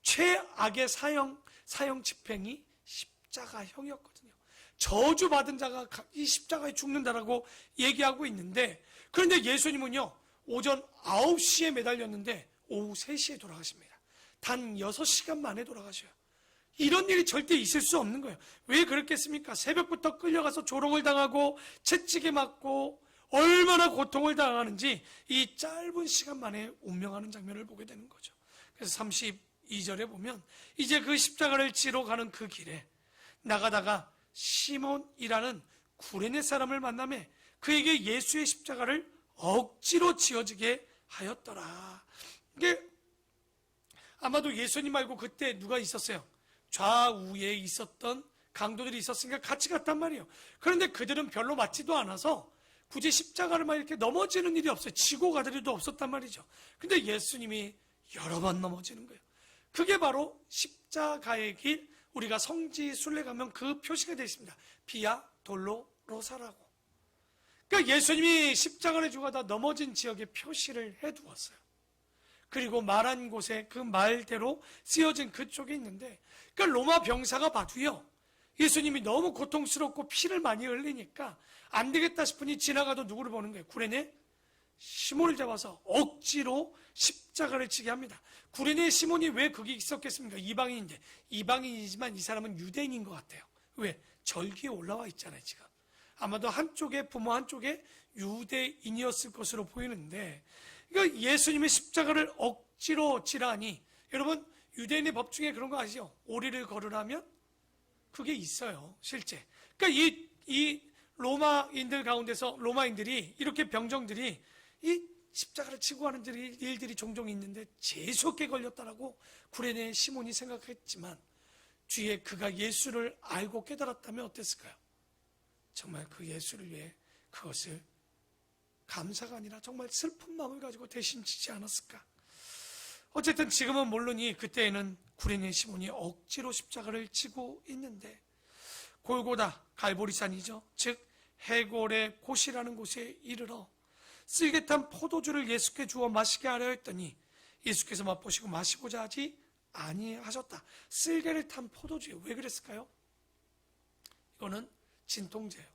최악의 사형 집행이 십자가형이었거든요. 저주받은 자가 이 십자가에 죽는다라고 얘기하고 있는데, 그런데 예수님은요 오전 9시에 매달렸는데 오후 3시에 돌아가십니다. 단 6시간 만에 돌아가셔요. 이런 일이 절대 있을 수 없는 거예요. 왜 그렇겠습니까? 새벽부터 끌려가서 조롱을 당하고 채찍에 맞고 얼마나 고통을 당하는지 이 짧은 시간 만에 운명하는 장면을 보게 되는 거죠. 그래서 32절에 보면 이제 그 십자가를 지러 가는 그 길에 나가다가 시몬이라는 구레네 사람을 만나매 그에게 예수의 십자가를 억지로 지어지게 하였더라. 이게 아마도 예수님 말고 그때 누가 있었어요? 좌우에 있었던 강도들이 있었으니까 같이 갔단 말이에요. 그런데 그들은 별로 맞지도 않아서 굳이 십자가를 막 이렇게 넘어지는 일이 없어요. 지고 가들 일도 없었단 말이죠. 근데 예수님이 여러 번 넘어지는 거예요. 그게 바로 십자가의 길, 우리가 성지 순례 가면 그 표시가 되어 있습니다. 비아 돌로로사라고. 그러니까 예수님이 십자가를 죽어다 넘어진 지역에 표시를 해두었어요. 그리고 말한 곳에 그 말대로 쓰여진 그쪽에 있는데, 그러니까 로마 병사가 봐도요 예수님이 너무 고통스럽고 피를 많이 흘리니까 안 되겠다 싶으니 지나가도 누구를 보는 거예요? 구레네 시몬을 잡아서 억지로 십자가를 치게 합니다. 구레네 시몬이 왜 거기 있었겠습니까? 이방인인데. 이방인이지만 이 사람은 유대인인 것 같아요. 왜? 절기에 올라와 있잖아요 지금. 아마도 한쪽에 부모 한쪽에 유대인이었을 것으로 보이는데, 그러니까 예수님의 십자가를 억지로 치라니, 여러분 유대인의 법 중에 그런 거 아시죠? 오리를 걸으라면 그게 있어요 실제. 그러니까 이 로마인들 가운데서 로마인들이 이렇게 병정들이 이 십자가를 지고 하는 일들이 종종 있는데 재수없게 걸렸다라고 구레네 시몬이 생각했지만 뒤에 그가 예수를 알고 깨달았다면 어땠을까요? 정말 그 예수를 위해 그것을 감사가 아니라 정말 슬픈 마음을 가지고 대신 지지 않았을까? 어쨌든 지금은 물론이 그때에는 구레네 시몬이 억지로 십자가를 지고 있는데 골고다 갈보리산이죠. 즉 해골의 곳이라는 곳에 이르러 쓸개탄 포도주를 예수께 주어 마시게 하려 했더니 예수께서 맛보시고 마시고자 하지 아니하셨다. 쓸개를 탄 포도주예요. 왜 그랬을까요? 이거는 진통제예요.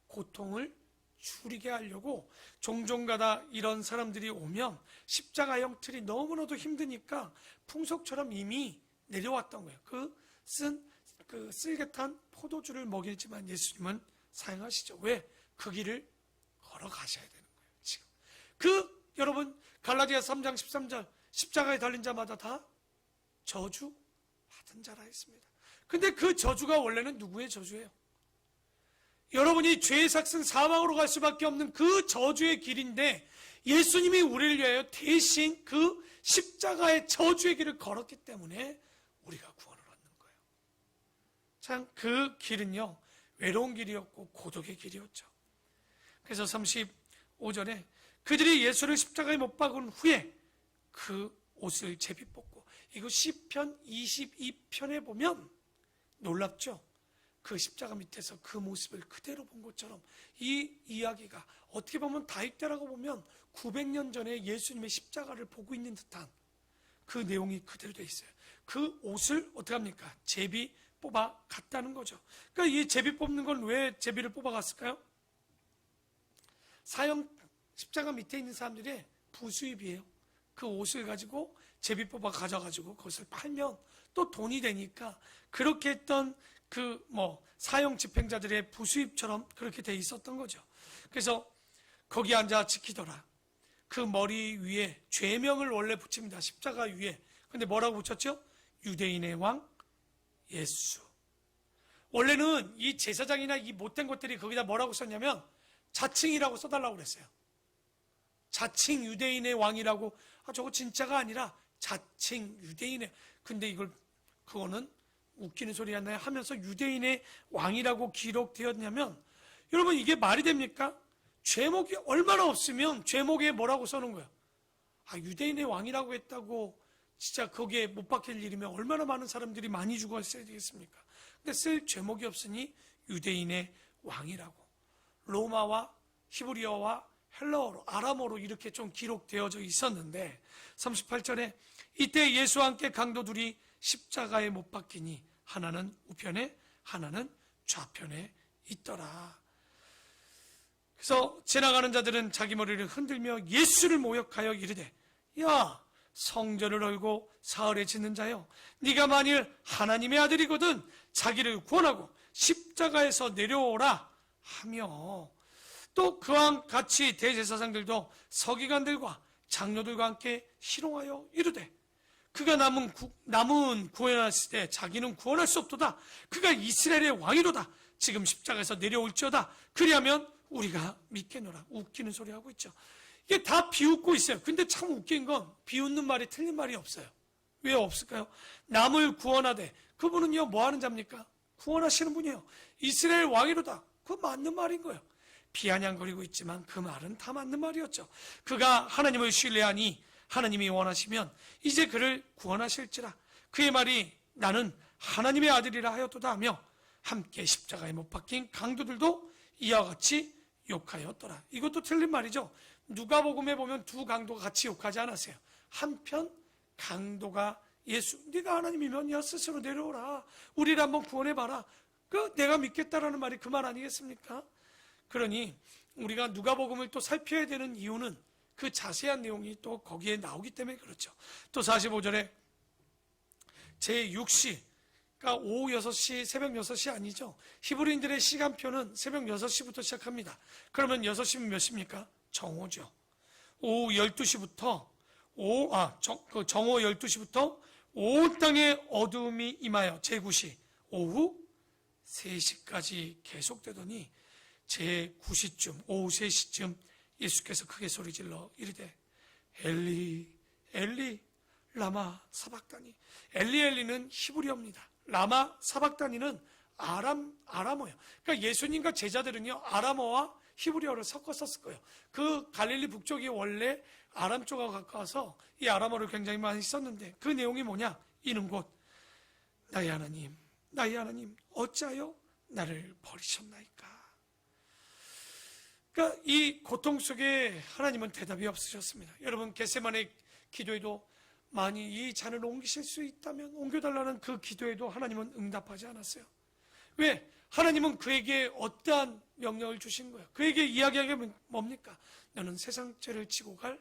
고통을 줄이게 하려고 종종가다 이런 사람들이 오면 십자가형 틀이 너무나도 힘드니까 풍속처럼 이미 내려왔던 거예요. 그 쓸개탄 포도주를 먹이지만 예수님은 사용하시죠. 왜? 그 길을 걸어가셔야 되는 거예요. 지금 여러분 갈라디아 3장 13절 십자가에 달린 자마다 다 저주 받은 자라 했습니다. 근데 그 저주가 원래는 누구의 저주예요? 여러분이 죄의 삭슨 사망으로 갈 수밖에 없는 그 저주의 길인데 예수님이 우리를 위하여 대신 그 십자가의 저주의 길을 걸었기 때문에 우리가 구원을 얻는 거예요. 참 그 길은요 외로운 길이었고 고독의 길이었죠. 그래서 35절에 그들이 예수를 십자가에 못 박은 후에 그 옷을 제비 뽑고, 이거 시편 22편에 보면 놀랍죠. 그 십자가 밑에서 그 모습을 그대로 본 것처럼 이 이야기가 어떻게 보면 다윗 때라고 보면 900년 전에 예수님의 십자가를 보고 있는 듯한 그 내용이 그대로 되어 있어요. 그 옷을 어떻게 합니까? 제비 뽑아 갔다는 거죠. 그러니까 이 제비 뽑는 건 왜 제비를 뽑아 갔을까요? 사형 십자가 밑에 있는 사람들의 부수입이에요. 그 옷을 가지고 제비 뽑아 가져가지고 그것을 팔면 또 돈이 되니까 그렇게 했던 사형 집행자들의 부수입처럼 그렇게 돼 있었던 거죠. 그래서 거기 앉아 지키더라. 그 머리 위에 죄명을 원래 붙입니다. 십자가 위에. 근데 뭐라고 붙였죠? 유대인의 왕 예수. 원래는 이 제사장이나 이 못된 것들이 거기다 뭐라고 썼냐면 자칭이라고 써달라고 그랬어요. 자칭 유대인의 왕이라고. 저거 진짜가 아니라 자칭 유대인의. 근데 그거는 웃기는 소리 안 나요 하면서 유대인의 왕이라고 기록되었냐면, 여러분 이게 말이 됩니까? 죄목이 얼마나 없으면 죄목에 뭐라고 써놓은 거예요? 유대인의 왕이라고 했다고 진짜 거기에 못 박힐 일이면 얼마나 많은 사람들이 많이 죽었어야 되겠습니까? 근데 쓸 죄목이 없으니 유대인의 왕이라고. 로마와 히브리어와 헬라어로, 아람어로 이렇게 좀 기록되어져 있었는데 38절에 이때 예수와 함께 강도들이 십자가에 못 박히니 하나는 우편에 하나는 좌편에 있더라. 그래서 지나가는 자들은 자기 머리를 흔들며 예수를 모욕하여 이르되, 야 성전을 얼고 사흘에 짓는 자여, 네가 만일 하나님의 아들이거든 자기를 구원하고 십자가에서 내려오라 하며, 또 그와 같이 대제사장들도 서기관들과 장로들과 함께 희롱하여 이르되, 그가 남은 구원하실 때 자기는 구원할 수 없도다. 그가 이스라엘의 왕이로다. 지금 십자가에서 내려올지어다. 그리하면 우리가 믿겠노라. 웃기는 소리 하고 있죠. 이게 다 비웃고 있어요. 근데 참 웃긴 건 비웃는 말이 틀린 말이 없어요. 왜 없을까요? 남을 구원하되, 그분은요 뭐 하는 자입니까? 구원하시는 분이에요. 이스라엘 왕이로다. 그거 맞는 말인 거예요. 비아냥거리고 있지만 그 말은 다 맞는 말이었죠. 그가 하나님을 신뢰하니 하나님이 원하시면 이제 그를 구원하실지라. 그의 말이 나는 하나님의 아들이라 하였도다 하며 함께 십자가에 못 박힌 강도들도 이와 같이 욕하였더라. 이것도 틀린 말이죠. 누가복음에 보면 두 강도가 같이 욕하지 않았어요. 한편 강도가 예수, 네가 하나님이면 야 스스로 내려오라. 우리를 한번 구원해봐라. 내가 믿겠다라는 말이 그 말 아니겠습니까? 그러니 우리가 누가복음을 또 살펴야 되는 이유는 그 자세한 내용이 또 거기에 나오기 때문에 그렇죠. 또 45절에 제6시, 그러니까 오후 6시, 새벽 6시 아니죠. 히브리인들의 시간표는 새벽 6시부터 시작합니다. 그러면 6시면 몇 시입니까? 정오죠. 오후 12시부터 정오 12시부터 온 땅에 어두움이 임하여 제9시 오후 3시까지 계속되더니 제9시쯤 오후 3시쯤 예수께서 크게 소리질러 이르되, 엘리 엘리 라마 사박다니. 엘리 엘리는 히브리어입니다. 라마 사박다니는 아람어예요. 그러니까 예수님과 제자들은요 아람어와 히브리어를 섞어 썼을 거예요. 그 갈릴리 북쪽이 원래 아람 쪽하고 가까워서 이 아람어를 굉장히 많이 썼는데, 그 내용이 뭐냐? 이는 곧 나의 하나님 어찌하여 나를 버리셨나이까. 그러니까 이 고통 속에 하나님은 대답이 없으셨습니다. 여러분 겟세마네 기도에도 만일 이 잔을 옮기실 수 있다면 옮겨달라는 그 기도에도 하나님은 응답하지 않았어요. 왜? 하나님은 그에게 어떠한 명령을 주신 거예요? 그에게 이야기하는 게 뭡니까? 너는 세상 죄를 지고 갈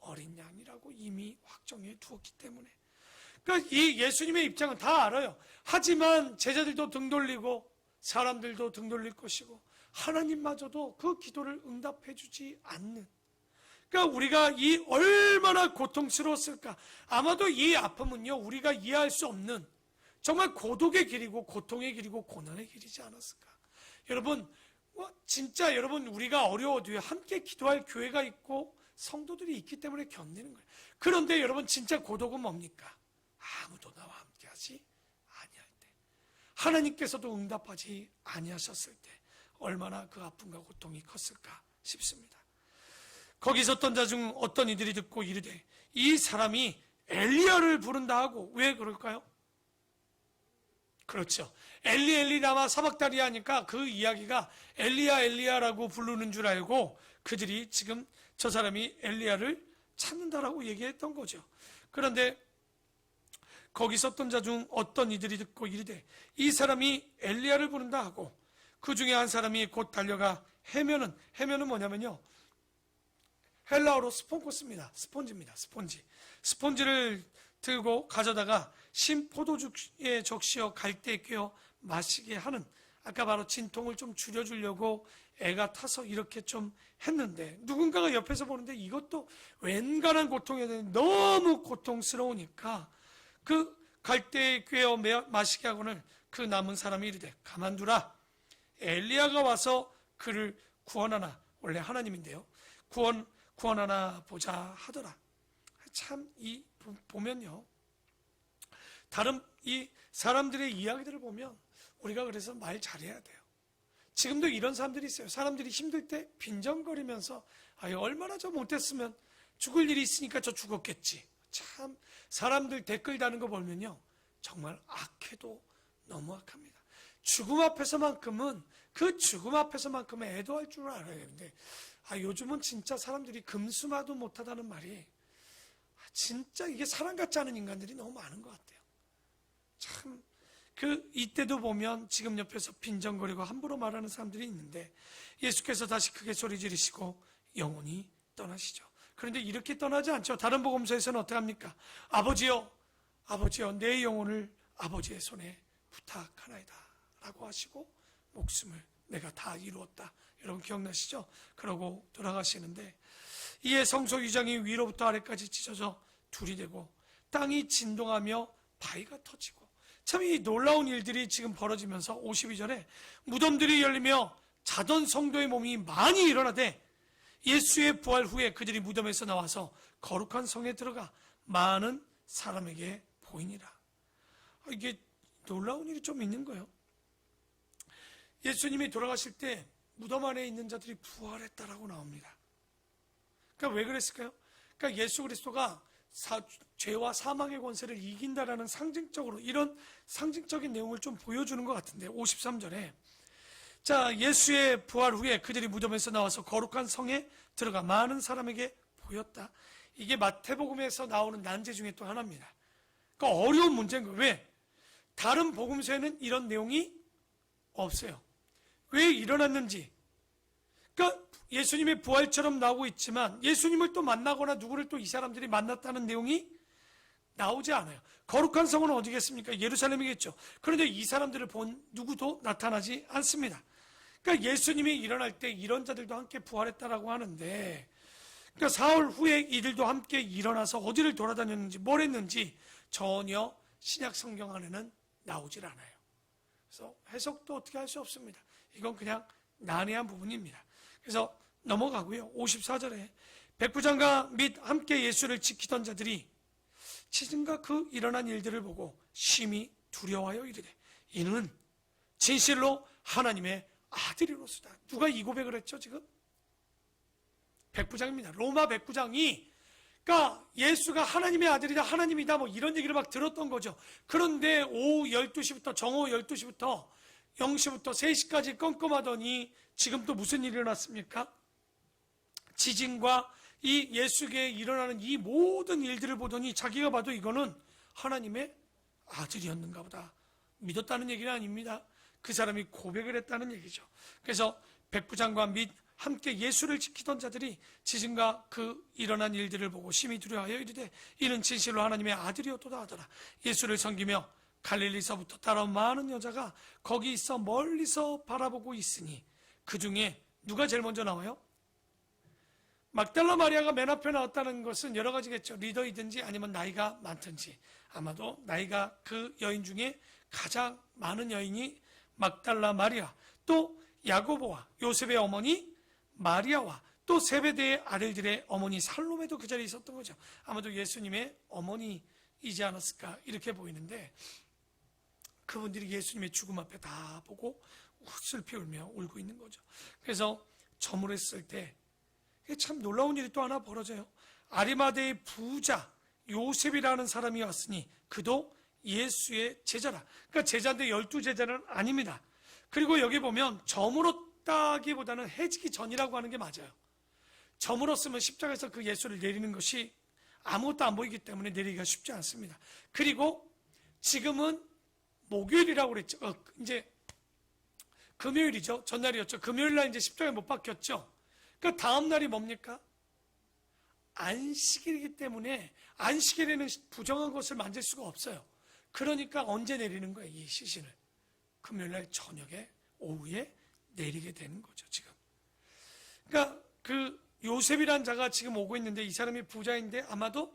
어린 양이라고 이미 확정해 두었기 때문에. 그러니까 이 예수님의 입장은 다 알아요. 하지만 제자들도 등 돌리고 사람들도 등 돌릴 것이고 하나님마저도 그 기도를 응답해 주지 않는, 그러니까 우리가 이 얼마나 고통스러웠을까. 아마도 이 아픔은요 우리가 이해할 수 없는 정말 고독의 길이고 고통의 길이고 고난의 길이지 않았을까. 여러분 진짜 여러분 우리가 어려워도요 함께 기도할 교회가 있고 성도들이 있기 때문에 견디는 거예요. 그런데 여러분 진짜 고독은 뭡니까? 아무도 나와 함께 하지 아니할 때, 하나님께서도 응답하지 아니하셨을 때 얼마나 그 아픔과 고통이 컸을까 싶습니다. 거기 있었던 자 중 어떤 이들이 듣고 이르되 이 사람이 엘리야를 부른다 하고. 왜 그럴까요? 그렇죠. 엘리 라마 사박다니 하니까 그 이야기가 엘리야라고 부르는 줄 알고 그들이 지금 저 사람이 엘리야를 찾는다라고 얘기했던 거죠. 그런데 거기 있었던 자 중 어떤 이들이 듣고 이르되 이 사람이 엘리야를 부른다 하고 그 중에 한 사람이 곧 달려가 해면은 뭐냐면요 헬라어로 스폰코스입니다. 스폰지입니다. 스폰지를 들고 가져다가 신 포도주에 적시어 갈대에 꿰어 마시게 하는, 아까 바로 진통을 좀 줄여주려고 애가 타서 이렇게 좀 했는데, 누군가가 옆에서 보는데 이것도 웬간한 고통이 너무 고통스러우니까 그 갈대에 꿰어 마시게 하고는 그 남은 사람이 이르되 가만두라. 엘리야가 와서 그를 구원하나. 원래 하나님인데요. 구원하나 보자 하더라. 참 보면요 다른 이 사람들의 이야기들을 보면 우리가 그래서 말 잘해야 돼요. 지금도 이런 사람들이 있어요. 사람들이 힘들 때 빈정거리면서 얼마나 저 못했으면 죽을 일이 있으니까 저 죽었겠지. 참 사람들 댓글 다는 거 보면요 정말 악해도 너무 악합니다. 죽음 앞에서만큼은 애도할 줄 알아야 되는데 요즘은 진짜 사람들이 금수마도 못하다는 말이 진짜 이게 사람 같지 않은 인간들이 너무 많은 것 같아요. 참 이때도 보면 지금 옆에서 빈정거리고 함부로 말하는 사람들이 있는데 예수께서 다시 크게 소리 지르시고 영원히 떠나시죠. 그런데 이렇게 떠나지 않죠. 다른 복음서에서는 어떻게 합니까? 아버지여 내 영혼을 아버지의 손에 부탁하나이다 라고 하시고 목숨을 내가 다 이루었다. 여러분 기억나시죠? 그러고 돌아가시는데 이에 성소 위장이 위로부터 아래까지 찢어져 둘이 되고 땅이 진동하며 바위가 터지고, 참 이 놀라운 일들이 지금 벌어지면서 52절에 무덤들이 열리며 자던 성도의 몸이 많이 일어나되 예수의 부활 후에 그들이 무덤에서 나와서 거룩한 성에 들어가 많은 사람에게 보이니라. 이게 놀라운 일이 좀 있는 거예요. 예수님이 돌아가실 때 무덤 안에 있는 자들이 부활했다라고 나옵니다. 그러니까 왜 그랬을까요? 그러니까 예수 그리스도가 죄와 사망의 권세를 이긴다라는 상징적으로 이런 상징적인 내용을 좀 보여주는 것 같은데 53절에 자 예수의 부활 후에 그들이 무덤에서 나와서 거룩한 성에 들어가 많은 사람에게 보였다. 이게 마태복음에서 나오는 난제 중에 또 하나입니다. 그러니까 어려운 문제인 거예요. 왜? 다른 복음서에는 이런 내용이 없어요. 왜 일어났는지. 그러니까 예수님의 부활처럼 나오고 있지만 예수님을 또 만나거나 누구를 또 이 사람들이 만났다는 내용이 나오지 않아요. 거룩한 성은 어디겠습니까? 예루살렘이겠죠. 그런데 이 사람들을 본 누구도 나타나지 않습니다. 그러니까 예수님이 일어날 때 이런 자들도 함께 부활했다라고 하는데, 그러니까 사흘 후에 이들도 함께 일어나서 어디를 돌아다녔는지 뭘 했는지 전혀 신약 성경 안에는 나오질 않아요. 그래서 해석도 어떻게 할 수 없습니다. 이건 그냥 난해한 부분입니다. 그래서 넘어가고요. 54절에 백부장과 및 함께 예수를 지키던 자들이 지진과 그 일어난 일들을 보고 심히 두려워하여 이르되 이는 진실로 하나님의 아들이로소이다. 누가 이 고백을 했죠 지금? 백부장입니다. 로마 백부장이, 그러니까 예수가 하나님의 아들이다, 하나님이다, 뭐 이런 얘기를 막 들었던 거죠. 그런데 오후 12시부터, 정오후 12시부터 0시부터 3시까지 껌껌하더니 지금 또 무슨 일이 일어났습니까? 지진과 이 예수에게 일어나는 이 모든 일들을 보더니 자기가 봐도 이거는 하나님의 아들이었는가 보다 믿었다는 얘기는 아닙니다. 그 사람이 고백을 했다는 얘기죠. 그래서 백부장과 및 함께 예수를 지키던 자들이 지진과 그 일어난 일들을 보고 심히 두려워하여 이르되 이는 진실로 하나님의 아들이었도다 하더라. 예수를 섬기며 갈릴리서부터 따라온 많은 여자가 거기 있어 멀리서 바라보고 있으니 그 중에 누가 제일 먼저 나와요? 막달라 마리아가 맨 앞에 나왔다는 것은 여러 가지겠죠. 리더이든지 아니면 나이가 많든지. 아마도 나이가 그 여인 중에 가장 많은 여인이 막달라 마리아, 또 야고보와 요셉의 어머니 마리아와 또 세베대의 아들들의 어머니 살로메도 그 자리에 있었던 거죠. 아마도 예수님의 어머니이지 않았을까 이렇게 보이는데, 그분들이 예수님의 죽음 앞에 다 보고 슬피 울며 울고 있는 거죠. 그래서 저물었을 때 참 놀라운 일이 또 하나 벌어져요. 아리마대의 부자 요셉이라는 사람이 왔으니 그도 예수의 제자라. 그러니까 제자인데 12제자는 아닙니다. 그리고 여기 보면 저물었다기보다는 해지기 전이라고 하는 게 맞아요. 저물었으면 십자가에서 그 예수를 내리는 것이 아무것도 안 보이기 때문에 내리기가 쉽지 않습니다. 그리고 지금은 목요일이라고 그랬죠. 이제 금요일이죠. 전날이었죠. 금요일 날 이제 십자가에 못 박혔죠. 그 다음 날이 뭡니까? 안식일이기 때문에 안식일에는 부정한 것을 만질 수가 없어요. 그러니까 언제 내리는 거예요? 이 시신을 금요일 날 저녁에 오후에 내리게 되는 거죠. 지금 그러니까 그 요셉이란 자가 지금 오고 있는데 이 사람이 부자인데 아마도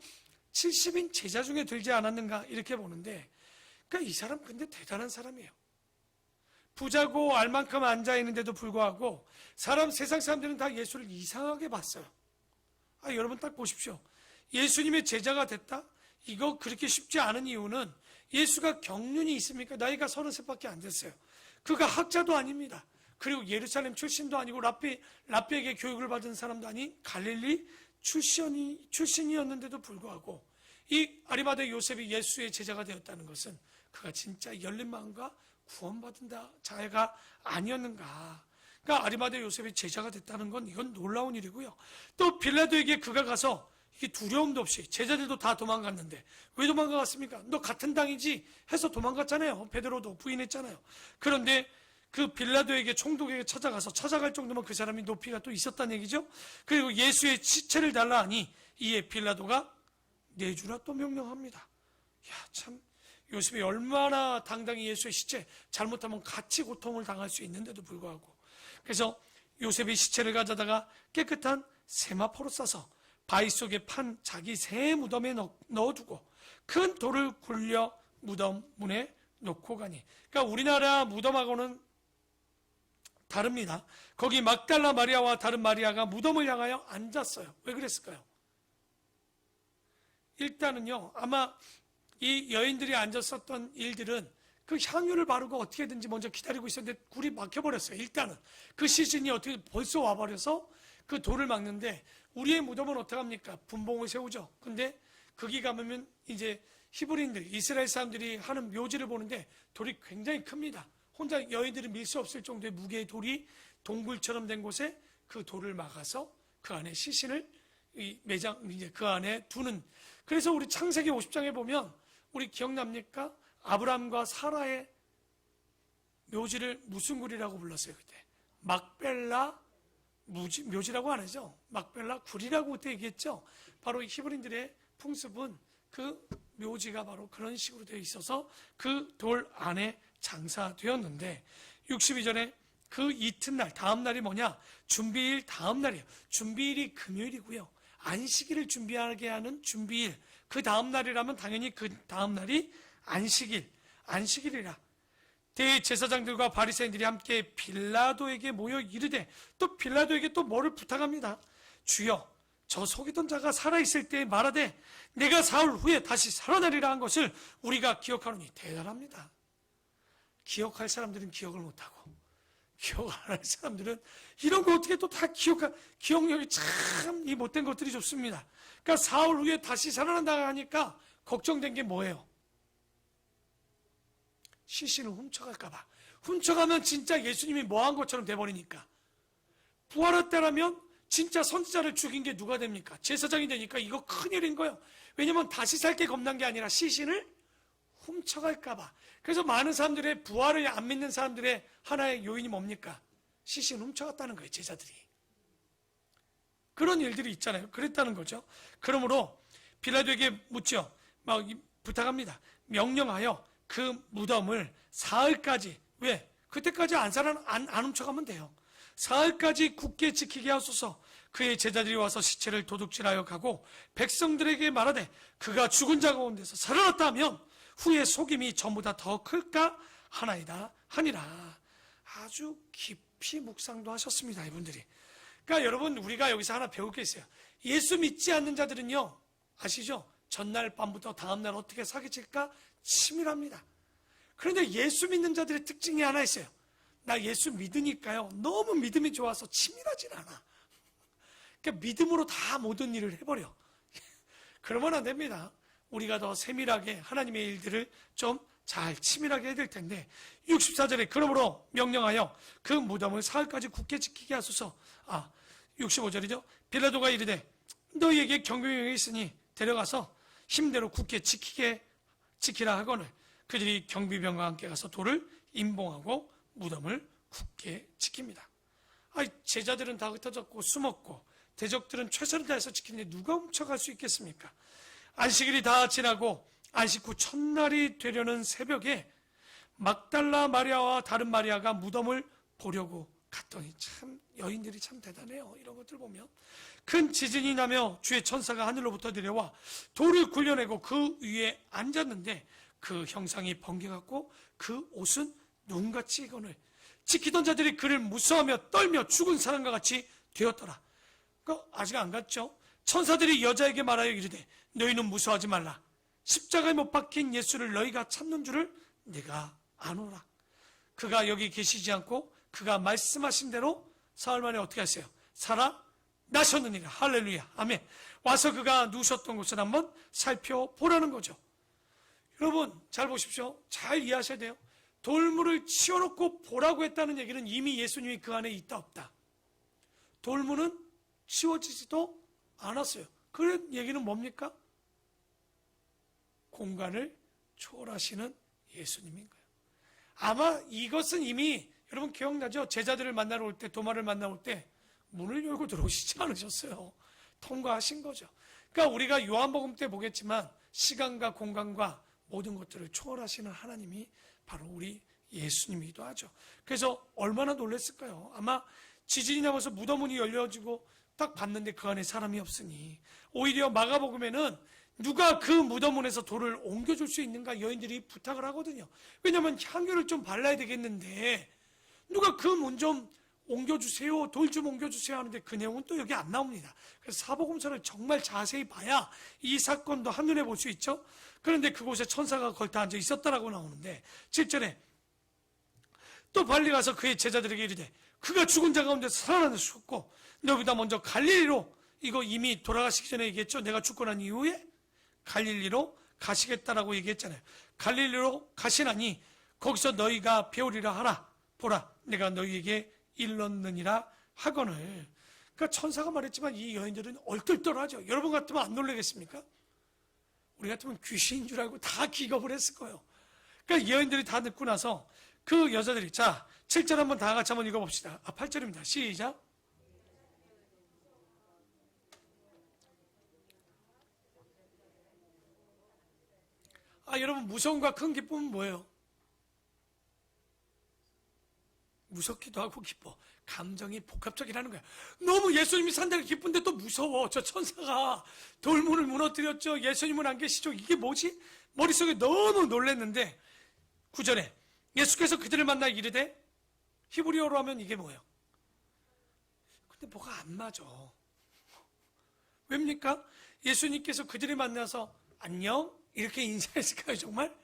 70인 제자 중에 들지 않았는가 이렇게 보는데, 그러니까 이 사람 근데 대단한 사람이에요. 부자고 알만큼 앉아있는데도 불구하고 세상 사람들은 다 예수를 이상하게 봤어요. 여러분 딱 보십시오. 예수님의 제자가 됐다? 이거 그렇게 쉽지 않은 이유는 예수가 경륜이 있습니까? 나이가 33밖에 안 됐어요. 그가 학자도 아닙니다. 그리고 예루살렘 출신도 아니고 랍비에게 교육을 받은 사람도 아닌 갈릴리 출신이었는데도 불구하고 이 아리마대 요셉이 예수의 제자가 되었다는 것은 그가 진짜 열린 마음과 구원받은 자가 아니었는가. 그러니까 아리마대 요셉이 제자가 됐다는 건 이건 놀라운 일이고요. 또 빌라도에게 그가 가서 이게 두려움도 없이, 제자들도 다 도망갔는데 왜 도망갔습니까? 너 같은 당이지 해서 도망갔잖아요. 베드로도 부인했잖아요. 그런데 그 빌라도에게 총독에게 찾아갈 정도면 그 사람이 높이가 또 있었다는 얘기죠. 그리고 예수의 시체를 달라 하니 이에 빌라도가 내주라 또 명령합니다. 참 요셉이 얼마나 당당히 예수의 시체, 잘못하면 같이 고통을 당할 수 있는데도 불구하고, 그래서 요셉이 시체를 가져다가 깨끗한 세마포로 싸서 바위 속에 판 자기 새 무덤에 넣어두고 큰 돌을 굴려 무덤 문에 놓고 가니, 그러니까 우리나라 무덤하고는 다릅니다. 거기 막달라 마리아와 다른 마리아가 무덤을 향하여 앉았어요. 왜 그랬을까요? 일단은요, 아마 이 여인들이 앉았었던 일들은 그 향유를 바르고 어떻게든지 먼저 기다리고 있었는데 굴이 막혀버렸어요. 일단은 그 시즌이 어떻게 벌써 와버려서 그 돌을 막는데, 우리의 무덤은 어떡합니까? 분봉을 세우죠. 근데 거기 가면 이제 히브리인들, 이스라엘 사람들이 하는 묘지를 보는데 돌이 굉장히 큽니다. 혼자 여인들이 밀 수 없을 정도의 무게의 돌이 동굴처럼 된 곳에 그 돌을 막아서 그 안에 시신을 이제 그 안에 두는. 그래서 우리 창세기 50장에 보면 우리 기억납니까? 아브라함과 사라의 묘지를 무슨 굴이라고 불렀어요? 그때 막벨라 묘지라고 안 하죠. 막벨라 굴이라고 그때 얘기했죠. 바로 히브리인들의 풍습은 그 묘지가 바로 그런 식으로 되어 있어서 그 돌 안에 장사되었는데, 62절에 그 이튿날, 다음 날이 뭐냐? 준비일 다음 날이에요. 준비일이 금요일이고요. 안식일을 준비하게 하는 준비일, 그 다음 날이라면 당연히 그 다음 날이 안식일이라. 대제사장들과 바리새인들이 함께 빌라도에게 모여 이르되, 또 빌라도에게 또 뭐를 부탁합니다. 주여, 저 속이던 자가 살아있을 때 말하되 내가 사흘 후에 다시 살아나리라 한 것을 우리가 기억하노니. 대단합니다. 기억할 사람들은 기억을 못하고 기억 안 할 사람들은 이런 거 어떻게 또 다 기억력이 참 이 못된 것들이 좋습니다. 그러니까 사흘 후에 다시 살아난다 하니까 걱정된 게 뭐예요? 시신을 훔쳐갈까봐. 훔쳐가면 진짜 예수님이 뭐한 것처럼 돼버리니까. 부활할 때라면 진짜 선지자를 죽인 게 누가 됩니까? 제사장이 되니까 이거 큰일인 거예요. 왜냐면 다시 살 게 겁난 게 아니라 시신을 훔쳐갈까봐. 그래서 많은 사람들의 부활을 안 믿는 사람들의 하나의 요인이 뭡니까? 시신을 훔쳐갔다는 거예요, 제자들이. 그런 일들이 있잖아요. 그랬다는 거죠. 그러므로 빌라도에게 묻죠. 막 부탁합니다. 명령하여 그 무덤을 사흘까지, 왜? 그때까지 안 훔쳐가면 돼요. 사흘까지 굳게 지키게 하소서. 그의 제자들이 와서 시체를 도둑질하여 가고 백성들에게 말하되 그가 죽은 자 가운데서 살아났다 하면 후에 속임이 전보다 더 클까 하나이다 하니라. 아주 깊이 묵상도 하셨습니다, 이분들이. 그러니까 여러분, 우리가 여기서 하나 배울 게 있어요. 예수 믿지 않는 자들은요, 아시죠? 전날 밤부터 다음날 어떻게 사기칠까 치밀합니다. 그런데 예수 믿는 자들의 특징이 하나 있어요. 나 예수 믿으니까요, 너무 믿음이 좋아서 치밀하진 않아. 그러니까 믿음으로 다 모든 일을 해버려. 그러면 안 됩니다. 우리가 더 세밀하게 하나님의 일들을 좀 잘 치밀하게 해야 될 텐데. 64절에 그러므로 명령하여 그 무덤을 사흘까지 굳게 지키게 하소서. 65절이죠. 빌라도가 이르되 너희에게 경비병이 있으니 데려가서 힘대로 굳게 지키라 하거늘 그들이 경비병과 함께 가서 돌을 임봉하고 무덤을 굳게 지킵니다. 제자들은 다 흩어졌고 숨었고 대적들은 최선을 다해서 지키는데 누가 훔쳐갈 수 있겠습니까? 안식일이 다 지나고 안식 후 첫날이 되려는 새벽에 막달라 마리아와 다른 마리아가 무덤을 보려고 갔더니, 참 여인들이 참 대단해요. 이런 것들 보면 큰 지진이 나며 주의 천사가 하늘로부터 내려와 돌을 굴려내고 그 위에 앉았는데 그 형상이 번개같고 그 옷은 눈같이 익거늘 지키던 자들이 그를 무서워하며 떨며 죽은 사람과 같이 되었더라. 그러니까 아직 안 갔죠. 천사들이 여자에게 말하여 이르되 너희는 무서워하지 말라. 십자가에 못 박힌 예수를 너희가 찾는 줄을 내가 아노라. 그가 여기 계시지 않고 그가 말씀하신 대로 사흘 만에 어떻게 하세요? 살아나셨느니라. 할렐루야. 아멘. 와서 그가 누우셨던 곳을 한번 살펴보라는 거죠. 여러분 잘 보십시오. 잘 이해하셔야 돼요. 돌문을 치워놓고 보라고 했다는 얘기는 이미 예수님이 그 안에 있다 없다. 돌문은 치워지지도 않았어요. 그 얘기는 뭡니까? 공간을 초월하시는 예수님인 거예요. 아마 이것은 이미 여러분 기억나죠? 제자들을 만나러 올 때, 도마를 만나러 올 때 문을 열고 들어오시지 않으셨어요. 통과하신 거죠. 그러니까 우리가 요한복음 때 보겠지만 시간과 공간과 모든 것들을 초월하시는 하나님이 바로 우리 예수님이기도 하죠. 그래서 얼마나 놀랐을까요? 아마 지진이 나면서 무덤문이 열려지고 딱 봤는데 그 안에 사람이 없으니, 오히려 마가복음에는 누가 그 무덤문에서 돌을 옮겨줄 수 있는가 여인들이 부탁을 하거든요. 왜냐하면 향유를 좀 발라야 되겠는데 누가 그 문 좀 옮겨주세요, 돌 좀 옮겨주세요 하는데 그 내용은 또 여기 안 나옵니다. 그래서 사복음서를 정말 자세히 봐야 이 사건도 한눈에 볼 수 있죠. 그런데 그곳에 천사가 걸터 앉아 있었다라고 나오는데 7절에 또 빨리 가서 그의 제자들에게 이르되 그가 죽은 자 가운데서 살아나셨고 너보다 먼저 갈릴리로, 이거 이미 돌아가시기 전에 얘기했죠. 내가 죽고 난 이후에 갈릴리로 가시겠다라고 얘기했잖아요. 갈릴리로 가시나니 거기서 너희가 배우리라 하라. 보라, 내가 너희에게 일렀느니라 하거늘. 그러니까 천사가 말했지만 이 여인들은 얼떨떨하죠. 여러분 같으면 안 놀라겠습니까? 우리 같으면 귀신인 줄 알고 다 기겁을 했을 거예요. 그러니까 이 여인들이 다 듣고 나서 그 여자들이, 자 7절 한번 다 같이 한번 읽어봅시다. 8절입니다. 시작. 여러분 무서움과 큰 기쁨은 뭐예요? 무섭기도 하고 기뻐. 감정이 복합적이라는 거야. 너무 예수님이 산다고 기쁜데 또 무서워. 저 천사가 돌문을 무너뜨렸죠. 예수님은 안 계시죠. 이게 뭐지? 머릿속에 너무 놀랐는데 9절에 예수께서 그들을 만나 이르되, 히브리어로 하면 이게 뭐예요? 근데 뭐가 안 맞아. 왜입니까? 예수님께서 그들이 만나서 안녕? 이렇게 인사했을까요? 정말?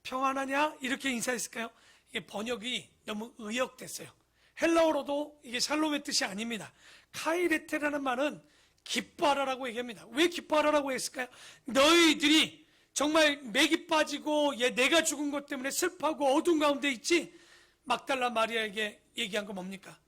평안하냐? 이렇게 인사했을까요? 이게 번역이 너무 의역됐어요. 헬라어로도 이게 샬롬의 뜻이 아닙니다. 카이레테라는 말은 기뻐하라라고 얘기합니다. 왜 기뻐하라라고 했을까요? 너희들이 정말 맥이 빠지고 내가 죽은 것 때문에 슬퍼하고 어두운 가운데 있지? 막달라 마리아에게 얘기한 거 뭡니까?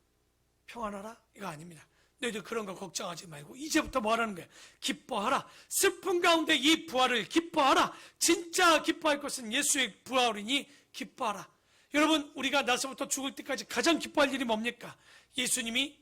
평안하라? 이거 아닙니다. 너희들 그런 거 걱정하지 말고 이제부터 뭐 하라는 거예요? 기뻐하라. 슬픈 가운데 이 부활을 기뻐하라. 진짜 기뻐할 것은 예수의 부활이니 기뻐하라. 여러분, 우리가 나서부터 죽을 때까지 가장 기뻐할 일이 뭡니까? 예수님이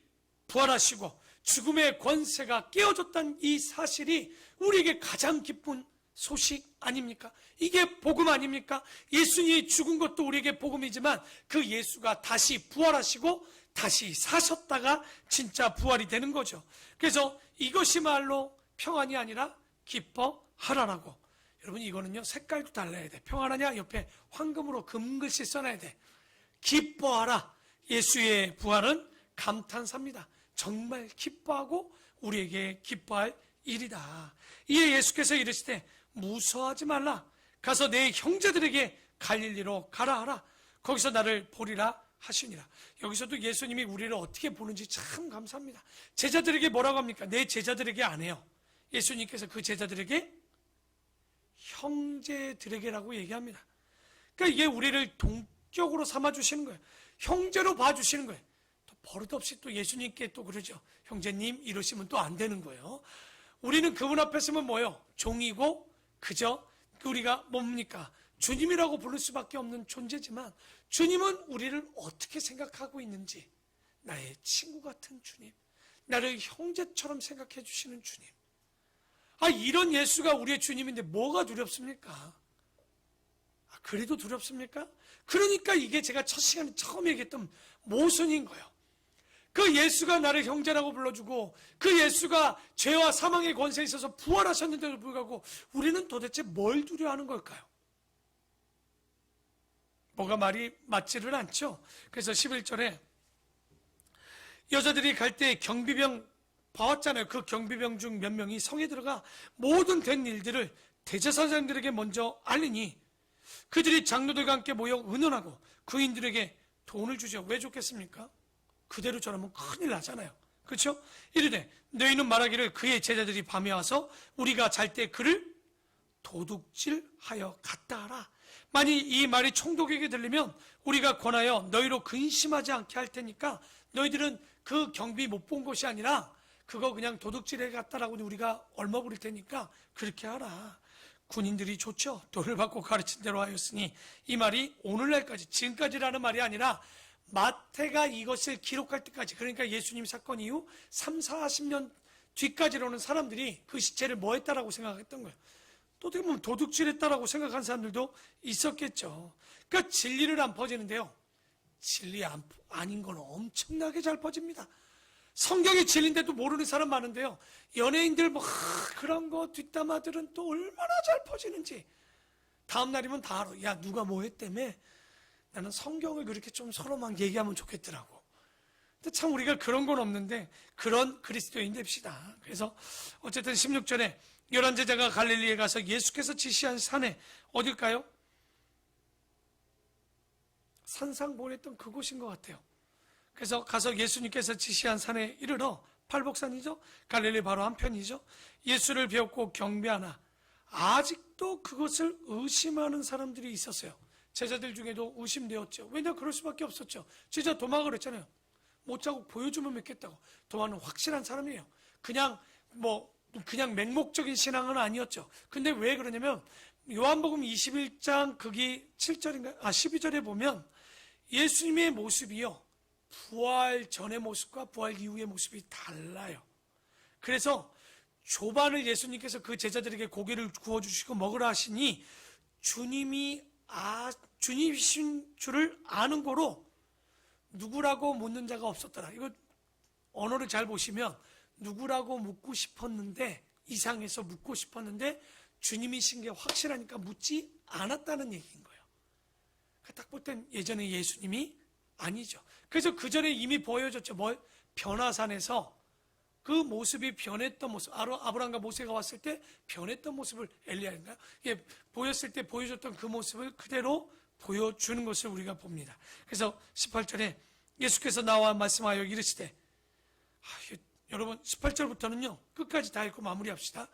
부활하시고 죽음의 권세가 깨어졌다는 이 사실이 우리에게 가장 기쁜 소식 아닙니까? 이게 복음 아닙니까? 예수님이 죽은 것도 우리에게 복음이지만 그 예수가 다시 부활하시고 다시 사셨다가 진짜 부활이 되는 거죠. 그래서 이것이 말로 평안이 아니라 기뻐하라라고. 여러분, 이거는요 색깔도 달라야 돼. 평안하냐? 옆에 황금으로 금글씨 써놔야 돼. 기뻐하라. 예수의 부활은 감탄사입니다. 정말 기뻐하고 우리에게 기뻐할 일이다. 이에 예수께서 이르시되 무서워하지 말라. 가서 내 형제들에게 갈릴리로 가라 하라. 거기서 나를 보리라 하시니라. 여기서도 예수님이 우리를 어떻게 보는지 참 감사합니다. 제자들에게 뭐라고 합니까? 내 제자들에게 안 해요. 예수님께서 그 제자들에게 형제들에게라고 얘기합니다. 그러니까 이게 우리를 동격으로 삼아주시는 거예요. 형제로 봐주시는 거예요. 또 버릇없이 또 예수님께 또 그러죠. 형제님 이러시면 또 안 되는 거예요. 우리는 그분 앞에 서면 뭐예요? 종이고 그저 우리가 뭡니까? 주님이라고 부를 수밖에 없는 존재지만 주님은 우리를 어떻게 생각하고 있는지, 나의 친구 같은 주님, 나를 형제처럼 생각해 주시는 주님. 이런 예수가 우리의 주님인데 뭐가 두렵습니까? 그래도 두렵습니까? 그러니까 이게 제가 첫 시간에 처음 얘기했던 모순인 거예요. 그 예수가 나를 형제라고 불러주고 그 예수가 죄와 사망의 권세에 있어서 부활하셨는데도 불구하고 우리는 도대체 뭘 두려워하는 걸까요? 뭐가 말이 맞지를 않죠. 그래서 11절에 여자들이 갈 때 경비병 봐왔잖아요. 그 경비병 중 몇 명이 성에 들어가 모든 된 일들을 대제사장들에게 먼저 알리니 그들이 장로들과 함께 모여 의논하고 그인들에게 돈을 주죠. 왜 줬겠습니까? 그대로 저러면 큰일 나잖아요. 그렇죠? 이르되 너희는 말하기를 그의 제자들이 밤에 와서 우리가 잘 때 그를 도둑질하여 갔다 하라. 만일 이 말이 총독에게 들리면 우리가 권하여 너희로 근심하지 않게 할 테니까 너희들은 그 경비 못 본 것이 아니라 그거 그냥 도둑질해 갔다라고 우리가 얼마 부릴 테니까 그렇게 하라. 군인들이 좋죠. 돈을 받고 가르친 대로 하였으니 이 말이 오늘날까지, 지금까지라는 말이 아니라 마태가 이것을 기록할 때까지, 그러니까 예수님 사건 이후 3, 40년 뒤까지로는 사람들이 그 시체를 뭐 했다라고 생각했던 거예요. 또 어떻게 보면 도둑질했다라고 생각한 사람들도 있었겠죠. 그러니까 진리를 안 퍼지는데요, 진리 아닌 건 엄청나게 잘 퍼집니다. 성경이 진리인데도 모르는 사람 많은데요, 연예인들 뭐 그런 거 뒷담화들은 또 얼마나 잘 퍼지는지 다음 날이면 다 알아. 야, 누가 뭐 했다며? 나는 성경을 그렇게 좀 서로 막 얘기하면 좋겠더라고. 근데 참 우리가 그런 건 없는데 그런 그리스도인 됩시다. 그래서 어쨌든 16절에 11제자가 갈릴리에 가서 예수께서 지시한 산에, 어딜까요? 산상 보냈던 그곳인 것 같아요. 그래서 가서 예수님께서 지시한 산에 이르러, 팔복산이죠? 갈릴리 바로 한편이죠? 예수를 배웠고 경배하나 아직도 그것을 의심하는 사람들이 있었어요. 제자들 중에도 의심되었죠. 왜냐? 그럴 수밖에 없었죠. 제자 도마가 그랬잖아요. 못 자고 보여주면 믿겠다고. 도마는 확실한 사람이에요. 그냥 맹목적인 신앙은 아니었죠. 근데 왜 그러냐면 요한복음 21장 거기 7절인가? 12절에 보면 예수님의 모습이요, 부활 전의 모습과 부활 이후의 모습이 달라요. 그래서 조반을 예수님께서 그 제자들에게 고기를 구워주시고 먹으라 하시니 주님이신 줄을 아는 거로 누구라고 묻는 자가 없었더라. 이거 언어를 잘 보시면 누구라고 묻고 싶었는데, 이상해서 묻고 싶었는데 주님이신 게 확실하니까 묻지 않았다는 얘기인 거예요. 딱 볼 땐 예전에 예수님이 아니죠. 그래서 그 전에 이미 보여줬죠. 변화산에서 그 모습이 변했던 모습, 아브라함과 모세가 왔을 때 변했던 모습을 엘리야인가요? 예, 보였을 때 보여줬던 그 모습을 그대로 보여주는 것을 우리가 봅니다. 그래서 18절에 예수께서 나와 말씀하여 이르시되, 여러분 18절부터는요 끝까지 다 읽고 마무리합시다.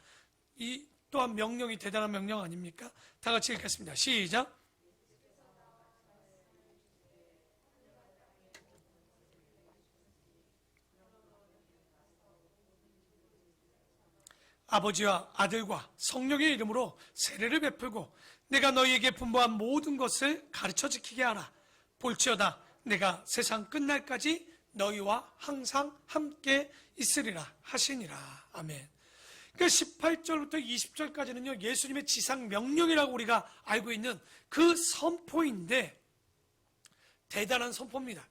이 또한 명령이 대단한 명령 아닙니까? 다 같이 읽겠습니다. 시작. 아버지와 아들과 성령의 이름으로 세례를 베풀고 내가 너희에게 분부한 모든 것을 가르쳐 지키게 하라. 볼지어다 내가 세상 끝날까지 너희와 항상 함께 있으리라 하시니라. 아멘. 그러니까 18절부터 20절까지는요 예수님의 지상 명령이라고 우리가 알고 있는 그 선포인데 대단한 선포입니다.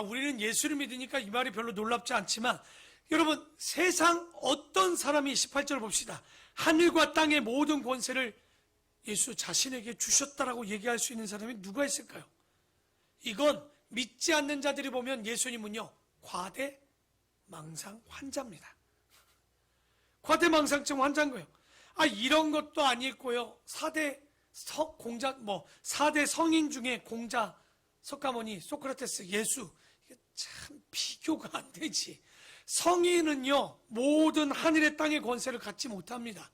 우리는 예수를 믿으니까 이 말이 별로 놀랍지 않지만 여러분 세상 어떤 사람이 18절 봅시다. 하늘과 땅의 모든 권세를 예수 자신에게 주셨다라고 얘기할 수 있는 사람이 누가 있을까요? 이건 믿지 않는 자들이 보면 예수님은요 과대망상 환자입니다. 과대망상증 환자인 거예요. 이런 것도 아니고요 4대 성인 중에 공자 석가모니 소크라테스 예수 이게 참 비교가 안 되지. 성인은요 모든 하늘의 땅의 권세를 갖지 못합니다.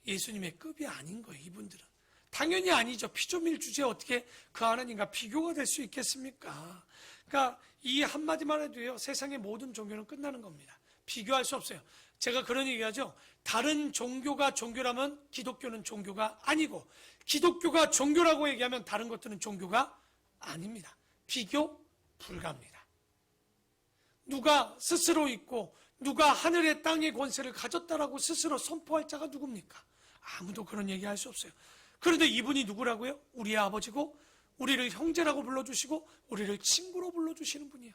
예수님의 급이 아닌 거예요. 이분들은 당연히 아니죠. 피조밀 주제에 어떻게 그 하나님과 비교가 될 수 있겠습니까? 그러니까 이 한마디만 해도요 세상의 모든 종교는 끝나는 겁니다. 비교할 수 없어요. 제가 그런 얘기하죠. 다른 종교가 종교라면 기독교는 종교가 아니고 기독교가 종교라고 얘기하면 다른 것들은 종교가 아닙니다. 비교 불가합니다. 누가 스스로 있고 누가 하늘의 땅의 권세를 가졌다라고 스스로 선포할 자가 누굽니까? 아무도 그런 얘기할 수 없어요. 그런데 이분이 누구라고요? 우리의 아버지고 우리를 형제라고 불러주시고 우리를 친구로 불러주시는 분이에요.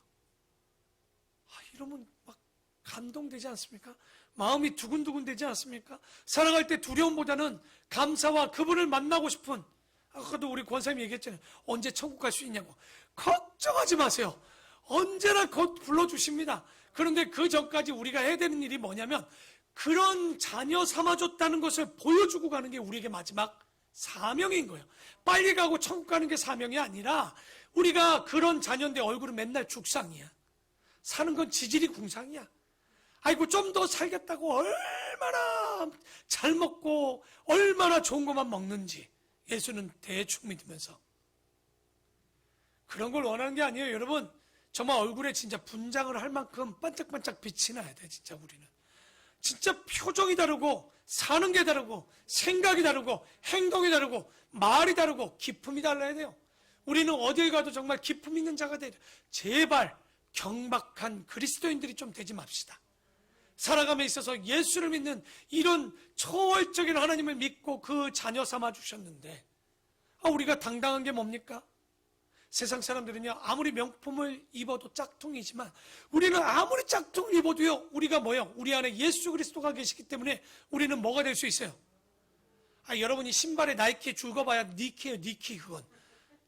이러면 막 감동되지 않습니까? 마음이 두근두근 되지 않습니까? 사랑할 때 두려움보다는 감사와 그분을 만나고 싶은, 아까도 우리 권사님이 얘기했잖아요. 언제 천국 갈 수 있냐고. 걱정하지 마세요. 언제나 곧 불러주십니다. 그런데 그 전까지 우리가 해야 되는 일이 뭐냐면 그런 자녀 삼아줬다는 것을 보여주고 가는 게 우리에게 마지막 사명인 거예요. 빨리 가고 천국 가는 게 사명이 아니라 우리가 그런 자녀인데 얼굴은 맨날 죽상이야. 사는 건 지질이 궁상이야. 아이고 좀 더 살겠다고 얼마나 잘 먹고 얼마나 좋은 것만 먹는지 예수는 대충 믿으면서 그런 걸 원하는 게 아니에요. 여러분 정말 얼굴에 진짜 분장을 할 만큼 반짝반짝 빛이 나야 돼. 진짜 우리는 진짜 표정이 다르고 사는 게 다르고 생각이 다르고 행동이 다르고 말이 다르고 기품이 달라야 돼요. 우리는 어딜 가도 정말 기품 있는 자가 돼야 돼요. 제발 경박한 그리스도인들이 좀 되지 맙시다. 살아감에 있어서 예수를 믿는 이런 초월적인 하나님을 믿고 그 자녀 삼아 주셨는데 우리가 당당한 게 뭡니까? 세상 사람들은요 아무리 명품을 입어도 짝퉁이지만 우리는 아무리 짝퉁을 입어도요 우리가 뭐예요? 우리 안에 예수 그리스도가 계시기 때문에 우리는 뭐가 될 수 있어요? 여러분이 신발에 나이키 줄거봐야 니키예요. 니키. 그건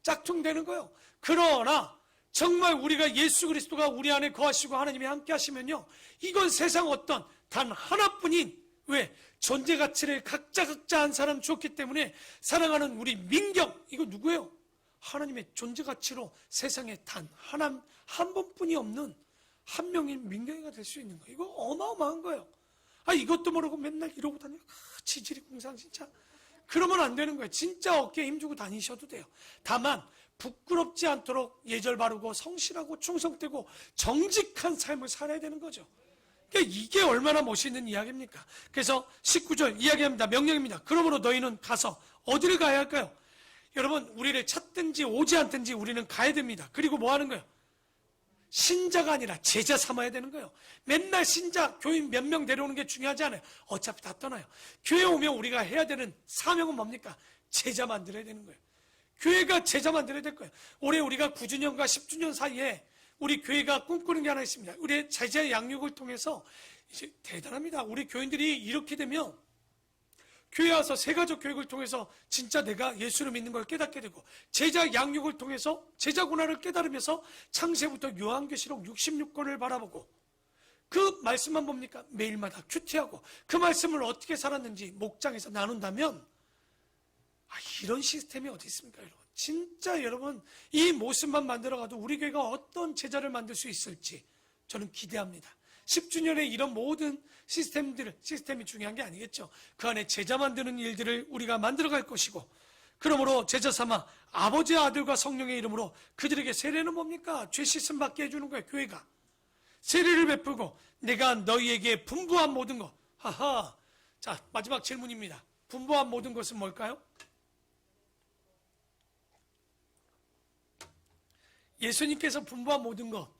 짝퉁 되는 거예요. 그러나 정말 우리가 예수 그리스도가 우리 안에 거하시고 하나님이 함께 하시면요 이건 세상 어떤 단 하나뿐인 왜? 존재 가치를 각자 한 사람 주었기 때문에 사랑하는 우리 민경 이거 누구예요? 하나님의 존재 가치로 세상에 단 한 번뿐이 없는 한 명인 민경이가 될 수 있는 거예요. 이거 어마어마한 거예요. 이것도 모르고 맨날 이러고 다니고 지질이 궁상 진짜 그러면 안 되는 거예요. 진짜 어깨에 힘주고 다니셔도 돼요. 다만 부끄럽지 않도록 예절 바르고 성실하고 충성되고 정직한 삶을 살아야 되는 거죠. 그러니까 이게 얼마나 멋있는 이야기입니까? 그래서 19절 이야기합니다. 명령입니다. 그러므로 너희는 가서 어디를 가야 할까요? 여러분 우리를 찾든지 오지 않든지 우리는 가야 됩니다. 그리고 뭐 하는 거예요? 신자가 아니라 제자 삼아야 되는 거예요. 맨날 신자 교인 몇 명 데려오는 게 중요하지 않아요. 어차피 다 떠나요. 교회 오면 우리가 해야 되는 사명은 뭡니까? 제자 만들어야 되는 거예요. 교회가 제자 만들어야 될 거예요. 올해 우리가 9주년과 10주년 사이에 우리 교회가 꿈꾸는 게 하나 있습니다. 우리의 제자 양육을 통해서 이제 대단합니다. 우리 교인들이 이렇게 되면 교회 와서 세가족 교육을 통해서 진짜 내가 예수를 믿는 걸 깨닫게 되고 제자 양육을 통해서 제자 군화를 깨달으면서 창세부터 요한계시록 66권을 바라보고 그 말씀만 봅니까? 매일마다 큐티하고 그 말씀을 어떻게 살았는지 목장에서 나눈다면 이런 시스템이 어디 있습니까, 여러분? 진짜 여러분 이 모습만 만들어가도 우리 교회가 어떤 제자를 만들 수 있을지 저는 기대합니다. 10주년에 이런 모든 시스템이 중요한 게 아니겠죠. 그 안에 제자 만드는 일들을 우리가 만들어갈 것이고, 그러므로 제자 삼아 아버지의 아들과 성령의 이름으로 그들에게 세례는 뭡니까? 죄 씻음 받게 해주는 거예요. 교회가 세례를 베풀고 내가 너희에게 분부한 모든 것. 자, 마지막 질문입니다. 분부한 모든 것은 뭘까요? 예수님께서 분부한 모든 것,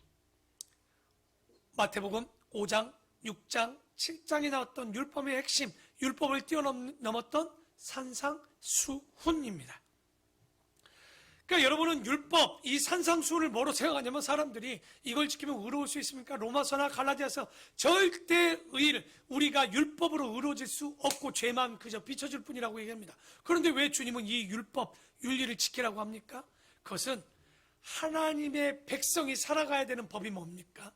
마태복음 5장, 6장, 7장에 나왔던 율법의 핵심, 율법을 뛰어넘었던 산상수훈입니다. 그러니까 여러분은 율법, 이 산상수훈을 뭐로 생각하냐면 사람들이 이걸 지키면 의로울 수 있습니까? 로마서나 갈라디아서 절대 의를 우리가 율법으로 의로워질 수 없고 죄만 그저 비춰줄 뿐이라고 얘기합니다. 그런데 왜 주님은 이 율법, 윤리를 지키라고 합니까? 그것은 하나님의 백성이 살아가야 되는 법이 뭡니까?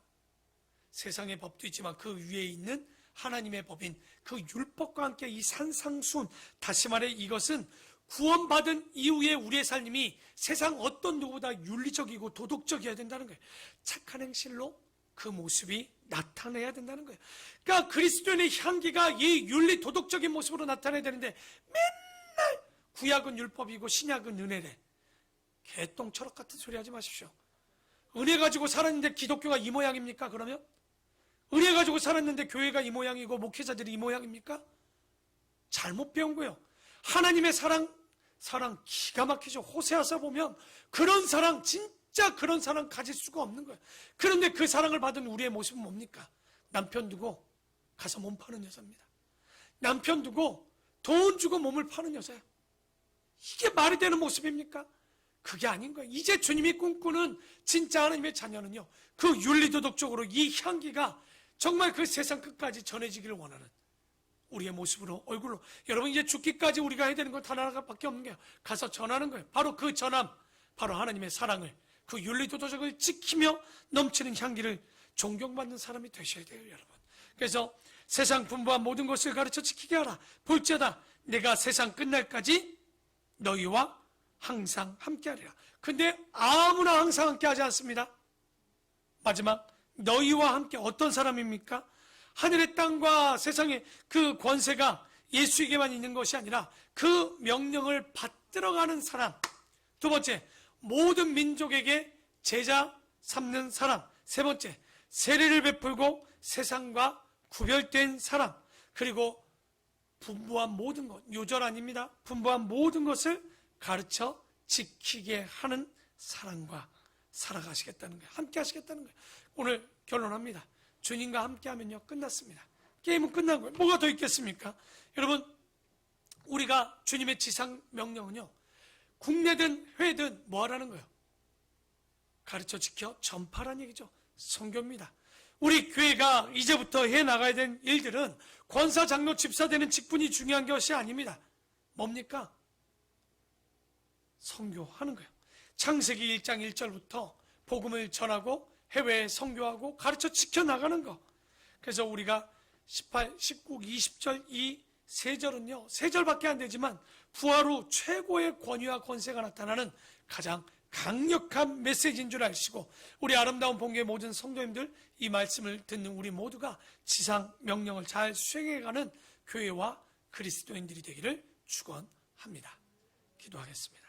세상의 법도 있지만 그 위에 있는 하나님의 법인 그 율법과 함께 이 산상수훈, 다시 말해 이것은 구원받은 이후에 우리의 삶이 세상 어떤 누구보다 윤리적이고 도덕적이어야 된다는 거예요. 착한 행실로 그 모습이 나타내야 된다는 거예요. 그러니까 그리스도인의 향기가 이 윤리 도덕적인 모습으로 나타나야 되는데 맨날 구약은 율법이고 신약은 은혜래. 개똥 철학 같은 소리 하지 마십시오. 은혜 가지고 살았는데 기독교가 이 모양입니까? 그러면? 은혜 가지고 살았는데 교회가 이 모양이고 목회자들이 이 모양입니까? 잘못 배운 거예요. 하나님의 사랑 기가 막히죠. 호세아서 보면 그런 사랑, 진짜 그런 사랑 가질 수가 없는 거예요. 그런데 그 사랑을 받은 우리의 모습은 뭡니까? 남편 두고 가서 몸 파는 여자입니다. 남편 두고 돈 주고 몸을 파는 여자예요. 이게 말이 되는 모습입니까? 그게 아닌 거예요. 이제 주님이 꿈꾸는 진짜 하나님의 자녀는요, 그 윤리도덕적으로 이 향기가 정말 그 세상 끝까지 전해지기를 원하는 우리의 모습으로, 얼굴로. 여러분, 이제 죽기까지 우리가 해야 되는 건 단 하나밖에 없는 거예요. 가서 전하는 거예요. 바로 그 전함, 바로 하나님의 사랑을, 그 윤리도덕을 지키며 넘치는 향기를 존경받는 사람이 되셔야 돼요, 여러분. 그래서 세상 분부한 모든 것을 가르쳐 지키게 하라. 볼지어다 내가 세상 끝날까지 너희와 항상 함께하리라. 근데 아무나 항상 함께하지 않습니다. 마지막 너희와 함께 어떤 사람입니까? 하늘의 땅과 세상의 그 권세가 예수에게만 있는 것이 아니라 그 명령을 받들어가는 사람. 두 번째, 모든 민족에게 제자 삼는 사람. 세 번째, 세례를 베풀고 세상과 구별된 사람. 그리고 분부한 모든 것, 요절 아닙니다. 분부한 모든 것을 가르쳐 지키게 하는 사랑과 살아가시겠다는 거예요. 함께 하시겠다는 거예요. 오늘 결론합니다. 주님과 함께 하면요, 끝났습니다. 게임은 끝난 거예요. 뭐가 더 있겠습니까? 여러분, 우리가 주님의 지상 명령은요, 국내든 해외든 뭐 하라는 거예요? 가르쳐 지켜 전파라는 얘기죠. 선교입니다. 우리 교회가 이제부터 해나가야 되는 일들은 권사, 장로, 집사 되는 직분이 중요한 것이 아닙니다. 뭡니까? 선교하는 거예요. 창세기 1장 1절부터 복음을 전하고 해외에 선교하고 가르쳐 지켜나가는 거. 그래서 우리가 18, 19, 20절 이 세 절은요, 세 절밖에 안 되지만 부활 후 최고의 권위와 권세가 나타나는 가장 강력한 메시지인 줄 아시고, 우리 아름다운 본교의 모든 성도님들, 이 말씀을 듣는 우리 모두가 지상 명령을 잘 수행해가는 교회와 그리스도인들이 되기를 축원합니다. 기도하겠습니다.